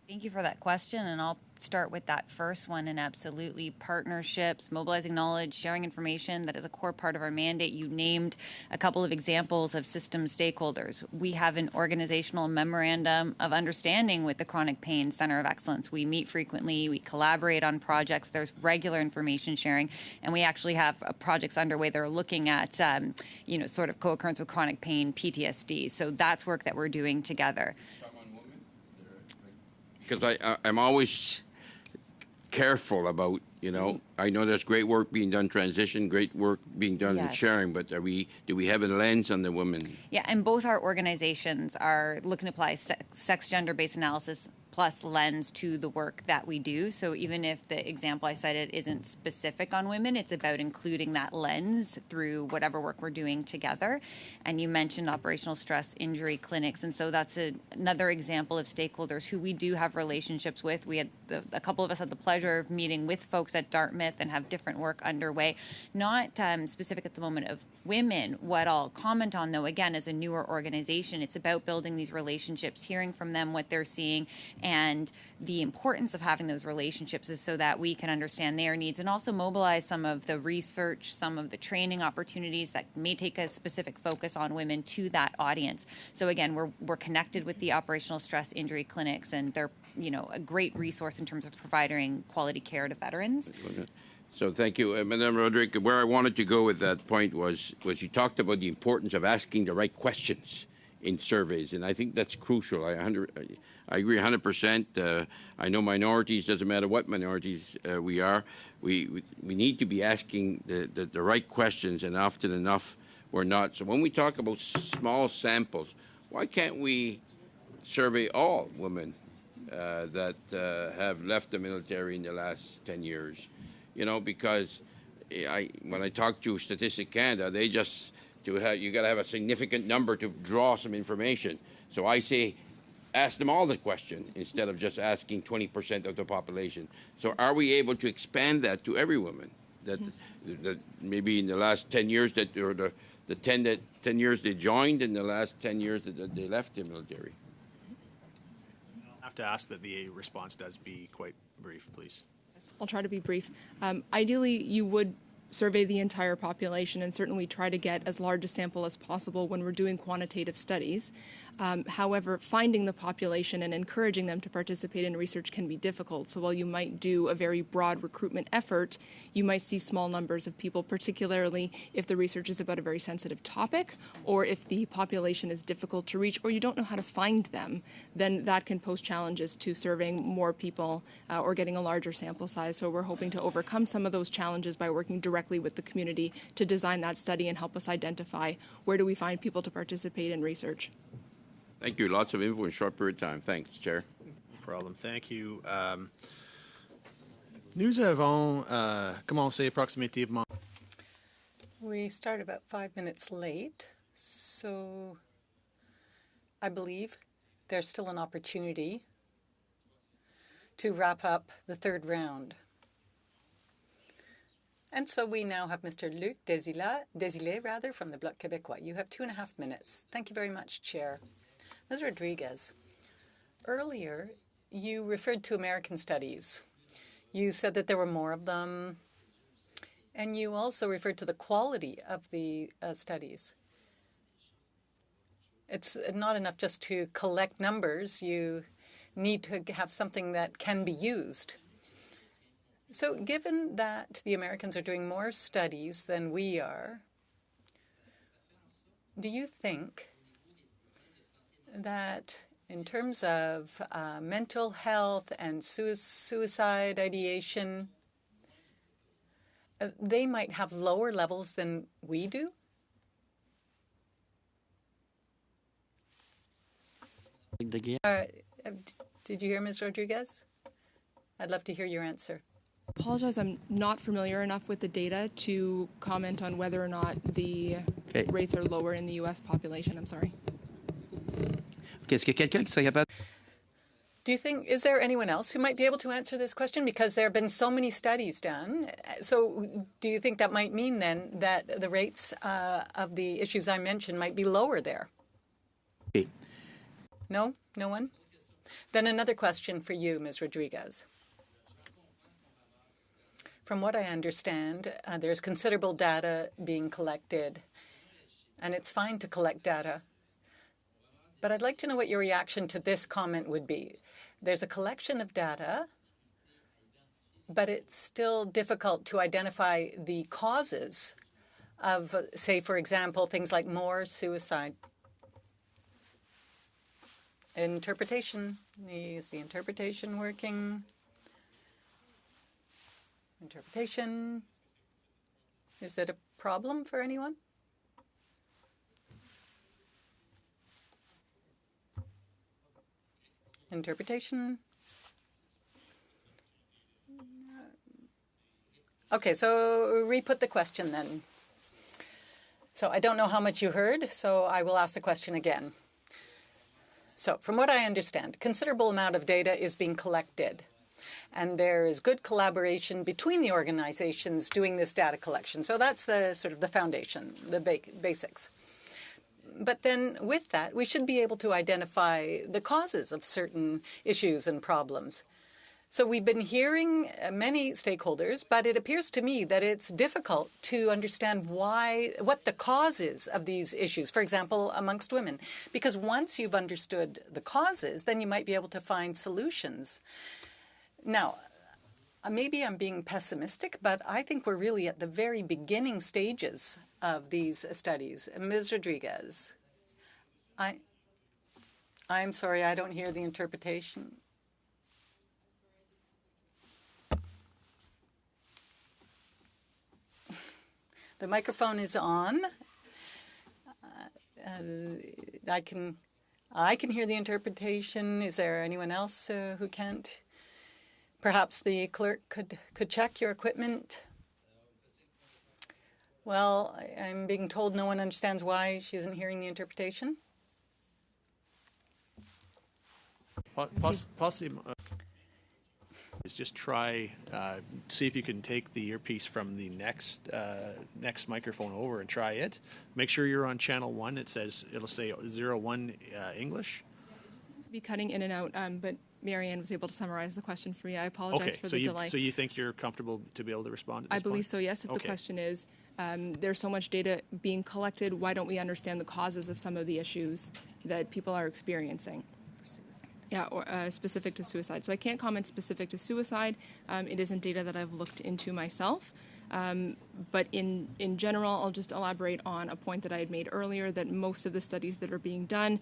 S4: Thank you for that question, and I'll start with that first one. And absolutely, partnerships, mobilizing knowledge, sharing information, that is a core part of our mandate. You named a couple of examples of system stakeholders. We have an organizational memorandum of understanding with the Chronic Pain Center of Excellence. We meet frequently, we collaborate on projects, there's regular information sharing, and we actually have projects underway that are looking at, sort of co-occurrence with chronic pain, PTSD. So that's work that we're doing together.
S11: Because I'm always careful about, I know there's great work being done, transition, great work being done in sharing, but do we have a lens on the women?
S4: Yeah, and both our organizations are looking to apply sex gender-based analysis plus lens to the work that we do. So even if the example I cited isn't specific on women, it's about including that lens through whatever work we're doing together. And you mentioned operational stress injury clinics, and so that's another example of stakeholders who we do have relationships with. We had a couple of us had the pleasure of meeting with folks at Dartmouth and have different work underway, not specific at the moment of women. What I'll comment on, though, again, as a newer organization, it's about building these relationships, hearing from them what they're seeing, and the importance of having those relationships is so that we can understand their needs and also mobilize some of the research, some of the training opportunities that may take a specific focus on women to that audience. So again, we're connected with the operational stress injury clinics, and they're a great resource in terms of providing quality care to veterans.
S11: So thank you, Madame Roderick. Where I wanted to go with that point was you talked about the importance of asking the right questions in surveys, and I think that's crucial. I agree 100%. I know minorities, doesn't matter what minorities we are, we need to be asking the right questions, and often enough we're not. So when we talk about small samples, why can't we survey all women that have left the military in the last 10 years? Because when I talk to Statistics Canada, they just, you got to have a significant number to draw some information. So I say, ask them all the question instead of just asking 20% of the population. So are we able to expand that to every woman? That maybe in the last 10 years, or the 10 years they joined, and the last 10 years that they left the military?
S1: I'll have to ask that the response does be quite brief, please.
S5: I'll try to be brief. Ideally, you would survey the entire population and certainly try to get as large a sample as possible when we're doing quantitative studies. However, finding the population and encouraging them to participate in research can be difficult. So while you might do a very broad recruitment effort, you might see small numbers of people, particularly if the research is about a very sensitive topic, or if the population is difficult to reach, or you don't know how to find them, then that can pose challenges to surveying more people or getting a larger sample size. So we're hoping to overcome some of those challenges by working directly with the community to design that study and help us identify where do we find people to participate in research.
S11: Thank you. Lots of info in a short period of time. Thanks, Chair.
S1: No problem. Thank you. Nous avons commencé approximativement.
S2: We started about 5 minutes late, so I believe there's still an opportunity to wrap up the third round. And so we now have Mr. Luc Desilets from the Bloc Québécois. You have 2.5 minutes. Thank you very much, Chair. Ms. Rodriguez, earlier you referred to American studies. You said that there were more of them, and you also referred to the quality of the studies. It's not enough just to collect numbers. You need to have something that can be used. So given that the Americans are doing more studies than we are, do you think that in terms of mental health and suicide ideation, they might have lower levels than we do? Did you hear Ms. Rodriguez? I'd love to hear your answer.
S5: Apologize, I'm not familiar enough with the data to comment on whether or not the rates are lower in the U.S. population. I'm sorry.
S2: Do you think, is there anyone else who might be able to answer this question? Because there have been so many studies done. So do you think that might mean then that the rates of the issues I mentioned might be lower there? No? No one? Then another question for you, Ms. Rodriguez. From what I understand, there's considerable data being collected, and it's fine to collect data. But I'd like to know what your reaction to this comment would be. There's a collection of data, but it's still difficult to identify the causes of, say, for example, things like more suicide. Interpretation. Is the interpretation working? Interpretation. Is it a problem for anyone? Interpretation. Okay, so re-put the question then. So I don't know how much you heard, so I will ask the question again. So from what I understand, considerable amount of data is being collected, and there is good collaboration between the organizations doing this data collection. So that's the sort of the foundation, the basics. But then with that, we should be able to identify the causes of certain issues and problems. So we've been hearing many stakeholders, but it appears to me that it's difficult to understand what the cause is of these issues, for example, amongst women. Because once you've understood the causes, then you might be able to find solutions. Now, maybe I'm being pessimistic, but I think we're really at the very beginning stages of these studies. Ms. Rodriguez, I'm sorry, I don't hear the interpretation. The microphone is on. I can hear the interpretation. Is there anyone else who can't? Perhaps the clerk could check your equipment. Well, I'm being told no one understands why she isn't hearing the interpretation.
S1: Possibly, is just try, see if you can take the earpiece from the next microphone over and try it. Make sure you're on channel 1. It'll say 01 English.
S5: Be cutting in and out, but Marianne was able to summarize the question for me. I apologize for the delay.
S1: So you think you're comfortable to be able to respond at this
S5: I believe
S1: point?
S5: so, yes. If the question is, there's so much data being collected, why don't we understand the causes of some of the issues that people are experiencing? Yeah, or specific to suicide. So I can't comment specific to suicide. It isn't data that I've looked into myself. But in general, I'll just elaborate on a point that I had made earlier, that most of the studies that are being done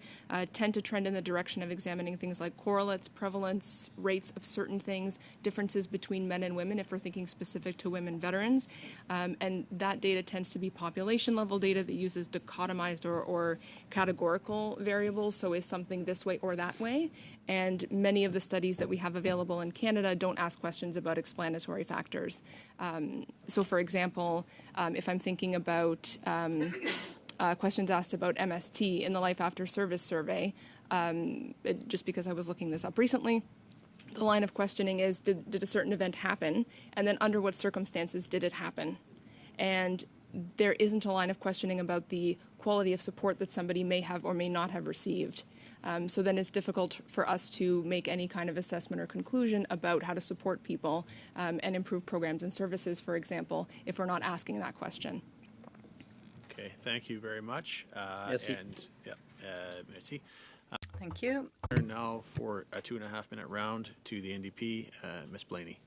S5: tend to trend in the direction of examining things like correlates, prevalence, rates of certain things, differences between men and women, if we're thinking specific to women veterans. And that data tends to be population-level data that uses dichotomized or categorical variables, so is something this way or that way. And many of the studies that we have available in Canada don't ask questions about explanatory factors. So, for example, if I'm thinking about questions asked about MST in the Life After Service survey, just because I was looking this up recently, The line of questioning is, did a certain event happen? And then under what circumstances did it happen? And there isn't a line of questioning about the quality of support that somebody may have or may not have received. So then it's difficult for us to make any kind of assessment or conclusion about how to support people and improve programs and services, for example, if we're not asking that question.
S1: Okay, thank you very much.
S10: Merci.
S1: And yeah, merci.
S2: Thank you.
S1: Turn now for a 2.5-minute round to the NDP, Ms. Blaney.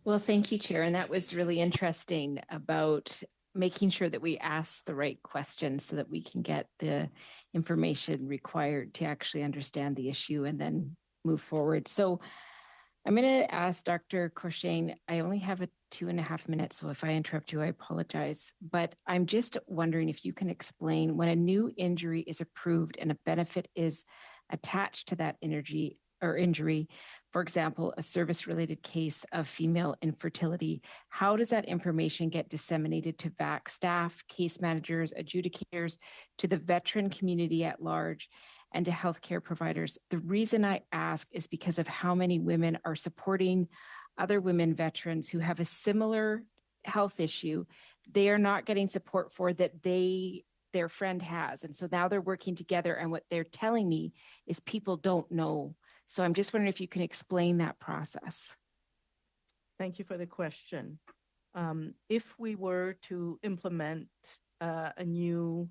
S12: Well, thank you, Chair. And that was really interesting about making sure that we ask the right questions so that we can get the information required to actually understand the issue and then move forward. So I'm going to ask Dr. Corshane. I only have a 2.5 minutes, so if I interrupt you, I apologize. But I'm just wondering if you can explain when a new injury is approved and a benefit is attached to that injury, for example, a service-related case of female infertility, how does that information get disseminated to VAC staff, case managers, adjudicators, to the veteran community at large, and to healthcare providers? The reason I ask is because of how many women are supporting other women veterans who have a similar health issue. They are not getting support for that their friend has. And so now they're working together, and what they're telling me is people don't know. So I'm just wondering if you can explain that process.
S6: Thank you for the question. If we were to implement a new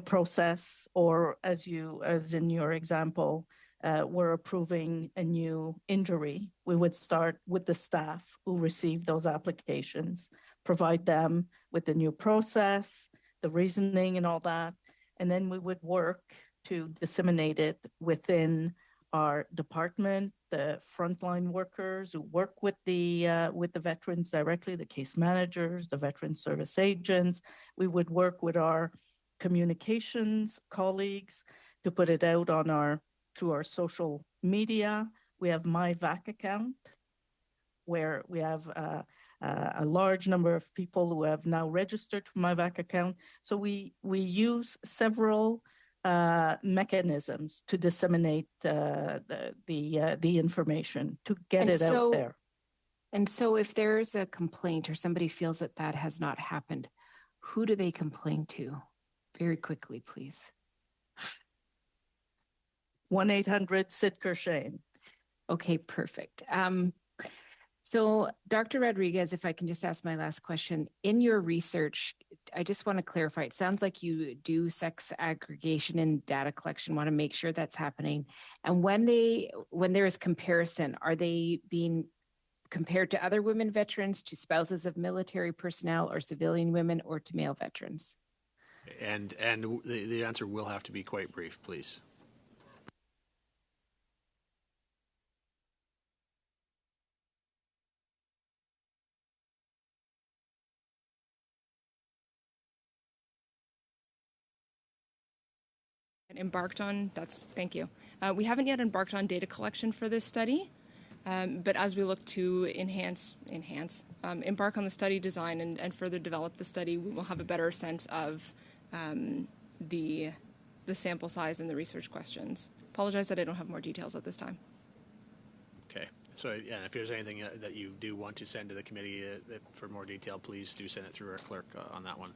S6: process, or as in your example, we're approving a new injury, we would start with the staff who receive those applications, provide them with the new process, the reasoning and all that, and then we would work to disseminate it within our department, the frontline workers who work with the veterans directly, the case managers, the veteran service agents. We would work with our communications colleagues to put it out through our social media. We have my VAC account, where we have a large number of people who have now registered for my VAC account. So we use several mechanisms to disseminate the information, to get it out there.
S12: And so if there's a complaint or somebody feels that has not happened, who do they complain to? Very quickly, please.
S6: 1-800-SIT-KERSHANE.
S12: Okay, perfect. So Dr. Rodriguez, if I can just ask my last question, in your research, I just want to clarify, it sounds like you do sex aggregation and data collection, want to make sure that's happening. And when there is comparison, are they being compared to other women veterans, to spouses of military personnel or civilian women, or to male veterans?
S1: And the answer will have to be quite brief, please.
S5: Thank you. We haven't yet embarked on data collection for this study, but as we look to embark on the study design and further develop the study, we will have a better sense of the sample size and the research questions. Apologize that I don't have more details at this time.
S1: Okay. So, yeah, if there's anything that you do want to send to the committee for more detail, please do send it through our clerk on that one.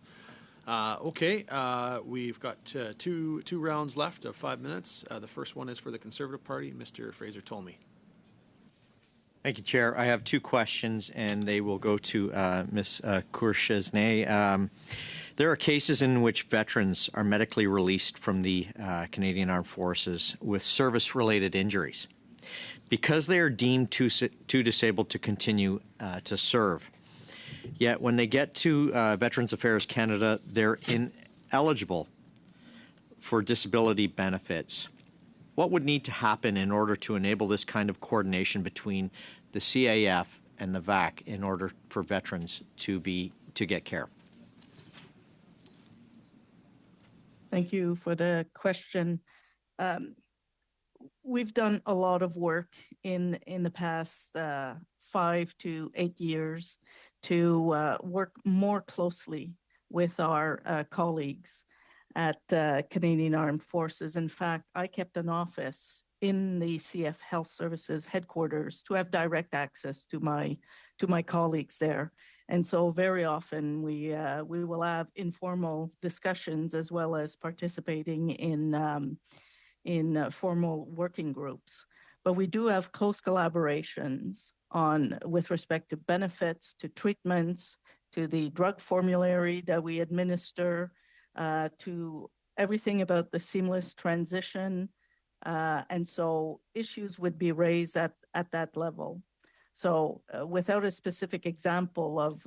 S1: Okay, we've got two rounds left of 5 minutes. The first one is for the Conservative Party. Mr. Fraser Tolmie.
S7: Thank you, Chair. I have two questions, and they will go to Ms. Courchesnay. There are cases in which veterans are medically released from the Canadian Armed Forces with service-related injuries because they are deemed too disabled to continue to serve. Yet when they get to Veterans Affairs Canada, they're ineligible for disability benefits. What would need to happen in order to enable this kind of coordination between the CAF and the VAC in order for veterans to get care?
S6: Thank you for the question. We've done a lot of work in the past 5 to 8 years to work more closely with our colleagues at Canadian Armed Forces. In fact, I kept an office in the CF Health Services headquarters to have direct access to my colleagues there. And so very often we will have informal discussions as well as participating in formal working groups. But we do have close collaborations with respect to benefits, to treatments, to the drug formulary that we administer, to everything about the seamless transition. And so issues would be raised at that level. So without a specific example of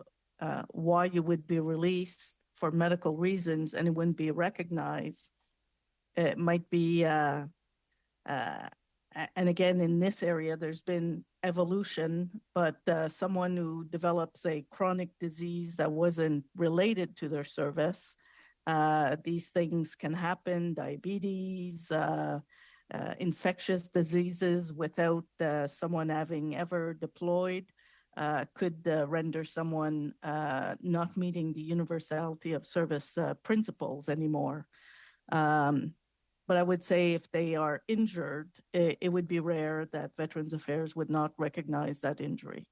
S6: why you would be released for medical reasons and it wouldn't be recognized, it might be, and again, in this area, there's been evolution, but someone who develops a chronic disease that wasn't related to their service, these things can happen, diabetes, infectious diseases without someone having ever deployed could render someone not meeting the universality of service principles anymore. But I would say if they are injured, it would be rare that Veterans Affairs would not recognize that injury.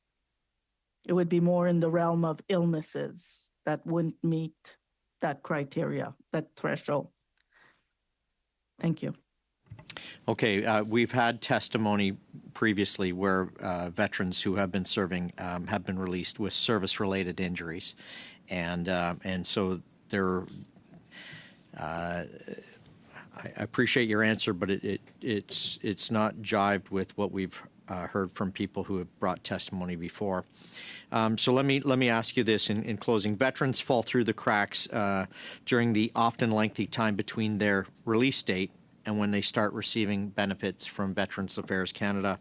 S6: It would be more in the realm of illnesses that wouldn't meet that criteria, that threshold. Thank you.
S7: Okay, we've had testimony previously where veterans who have been serving have been released with service-related injuries, and so there. I appreciate your answer, but it's not jived with what we've heard from people who have brought testimony before. So let me ask you this in closing. Veterans fall through the cracks during the often lengthy time between their release date and when they start receiving benefits from Veterans Affairs Canada.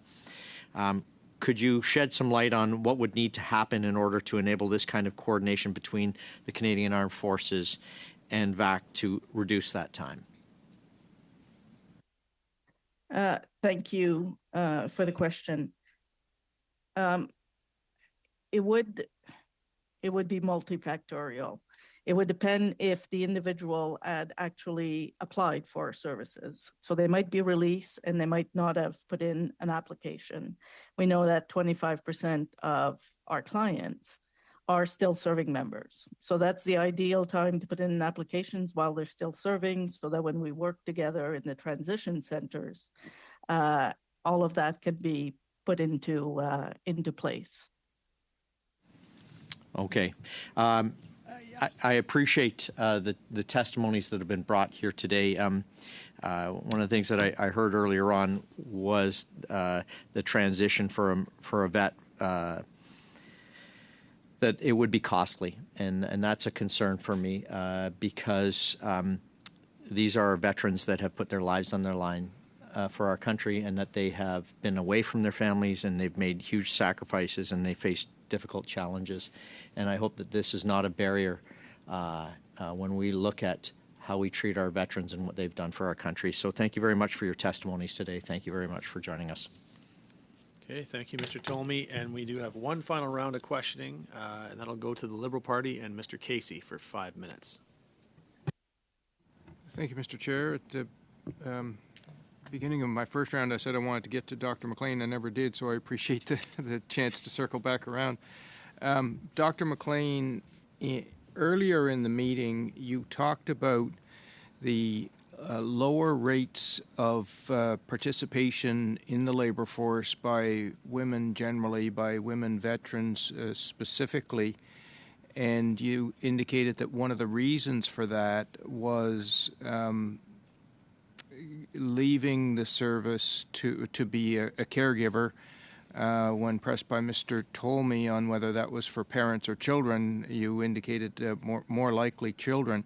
S7: Could you shed some light on what would need to happen in order to enable this kind of coordination between the Canadian Armed Forces and VAC to reduce that time?
S6: Thank you for the question. It would be multifactorial. It would depend if the individual had actually applied for services. So they might be released and they might not have put in an application. We know that 25% of our clients are still serving members. So that's the ideal time to put in applications while they're still serving, so that when we work together in the transition centers, all of that can be put into place.
S7: Okay. I appreciate the testimonies that have been brought here today. One of the things that I heard earlier on was the transition for a vet, that it would be costly, and that's a concern for me because these are veterans that have put their lives on their line for our country, and that they have been away from their families and they've made huge sacrifices and they face difficult challenges. And I hope that this is not a barrier when we look at how we treat our veterans and what they've done for our country. So thank you very much for your testimonies today. Thank you very much for joining us.
S1: Okay, thank you, Mr. Tolmie. And we do have one final round of questioning, and that'll go to the Liberal Party and Mr. Casey for 5 minutes.
S8: Thank you, Mr. Chair. At the beginning of my first round, I said I wanted to get to Dr. McLean. I never did, so I appreciate the chance to circle back around. Dr. McLean, earlier in the meeting, you talked about the lower rates of participation in the labor force by women generally, by women veterans specifically, and you indicated that one of the reasons for that was leaving the service to be a caregiver. When pressed by Mr. Tolmie on whether that was for parents or children, you indicated more likely children.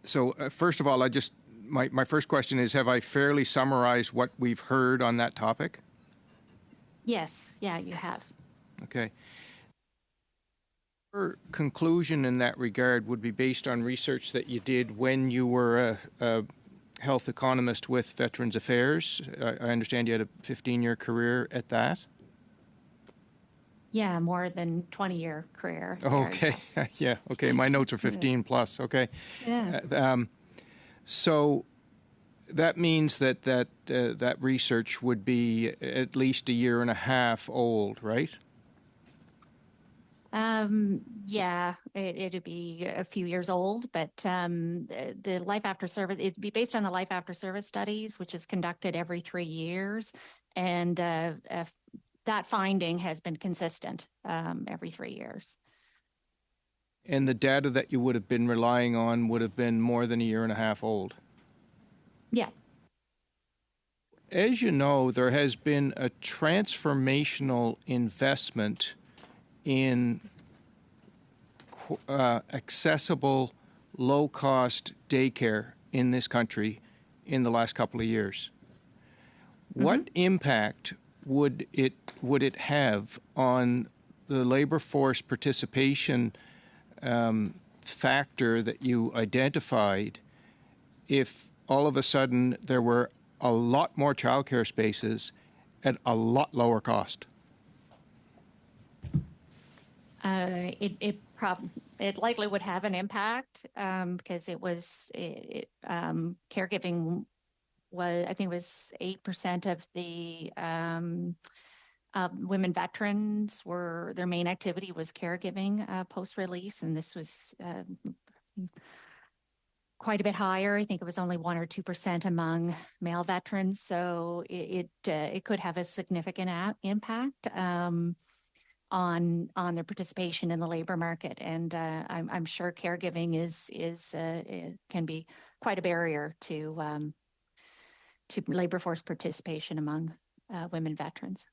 S8: So first of all, my first question is, have I fairly summarized what we've heard on that topic?
S3: Yes, yeah, you have.
S8: Okay. Your conclusion in that regard would be based on research that you did when you were a health economist with Veterans Affairs. I understand you had a 15-year career at that.
S3: Yeah, more than 20-year career.
S8: Okay. Yeah. Okay. My notes are 15 plus. Okay.
S3: Yeah.
S8: So that means that research would be at least a year and a half old, right?
S3: Yeah, it'd be a few years old, but the life after service, it'd be based on the life after service studies, which is conducted every 3 years. And that finding has been consistent every 3 years.
S8: And the data that you would have been relying on would have been more than a year and a half old.
S3: Yeah.
S8: As you know, there has been a transformational investment in accessible, low-cost daycare in this country in the last couple of years. Mm-hmm. What impact would it have on the labor force participation factor that you identified if all of a sudden there were a lot more childcare spaces at a lot lower cost?
S3: It likely would have an impact because caregiving was, I think it was 8% of the women veterans their main activity was caregiving post-release, and this was quite a bit higher. I think it was only 1 or 2% among male veterans, so it could have a significant impact on their participation in the labor market, and I'm sure caregiving can be quite a barrier to labor force participation among women veterans.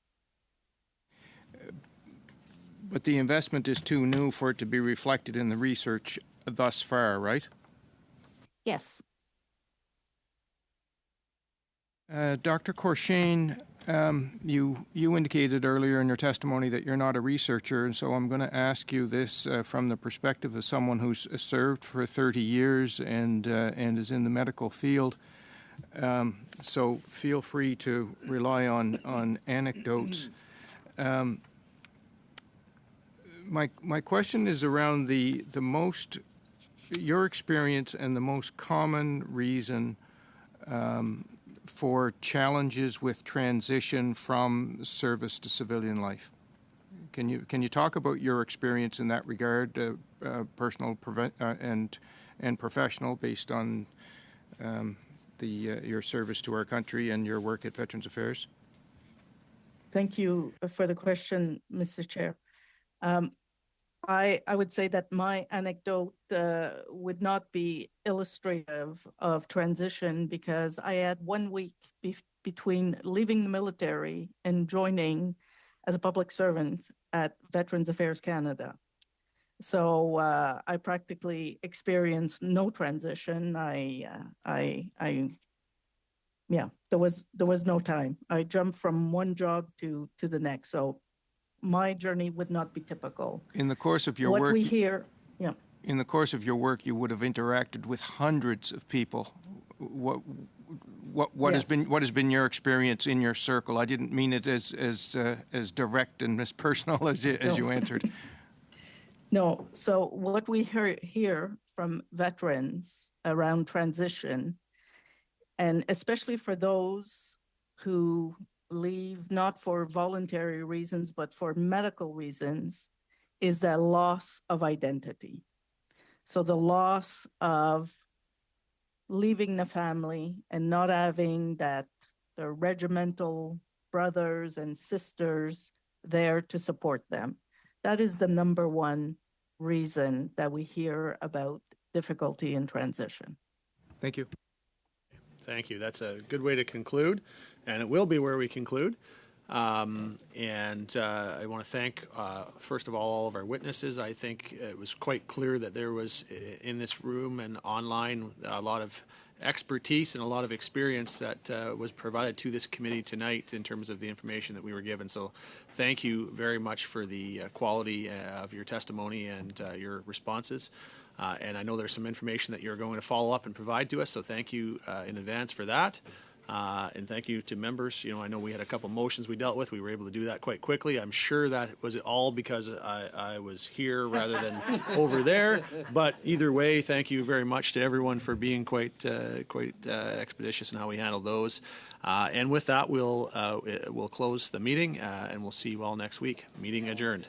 S8: But the investment is too new for it to be reflected in the research thus far, right?
S3: Yes.
S8: Dr. Corshane, you indicated earlier in your testimony that you're not a researcher, and so I'm going to ask you this from the perspective of someone who's served for 30 years and is in the medical field. So feel free to rely on anecdotes. My question is around your experience and the most common reason for challenges with transition from service to civilian life. Can you talk about your experience in that regard, personal and professional, based on your service to our country and your work at Veterans Affairs?
S6: Thank you for the question, Mr. Chair. I would say that my anecdote would not be illustrative of transition because I had 1 week between leaving the military and joining as a public servant at Veterans Affairs Canada. So I practically experienced no transition. There was no time. I jumped from one job to the next. So my journey would not be typical.
S8: In the course of your work,
S6: what we hear, yeah.
S8: In the course of your work, you would have interacted with hundreds of people. What
S6: Yes.
S8: has been your experience in your circle? I didn't mean it as direct and as personal as you answered.
S6: No. So what we hear from veterans around transition, and especially for those who leave not for voluntary reasons, but for medical reasons, is the loss of identity. So the loss of leaving the family and not having the regimental brothers and sisters there to support them. That is the number one reason that we hear about difficulty in transition.
S8: Thank you.
S1: Thank you. That's a good way to conclude, and it will be where we conclude. I want to thank, first of all of our witnesses. I think it was quite clear that there was, in this room and online, a lot of expertise and a lot of experience that was provided to this committee tonight in terms of the information that we were given. So thank you very much for the quality of your testimony and your responses. And I know there's some information that you're going to follow up and provide to us, so thank you in advance for that. And thank you to members. You know, I know we had a couple motions we dealt with. We were able to do that quite quickly. I'm sure that was all because I was here rather than over there. But either way, thank you very much to everyone for being quite expeditious in how we handled those. And with that, we'll close the meeting, and we'll see you all next week. Meeting adjourned.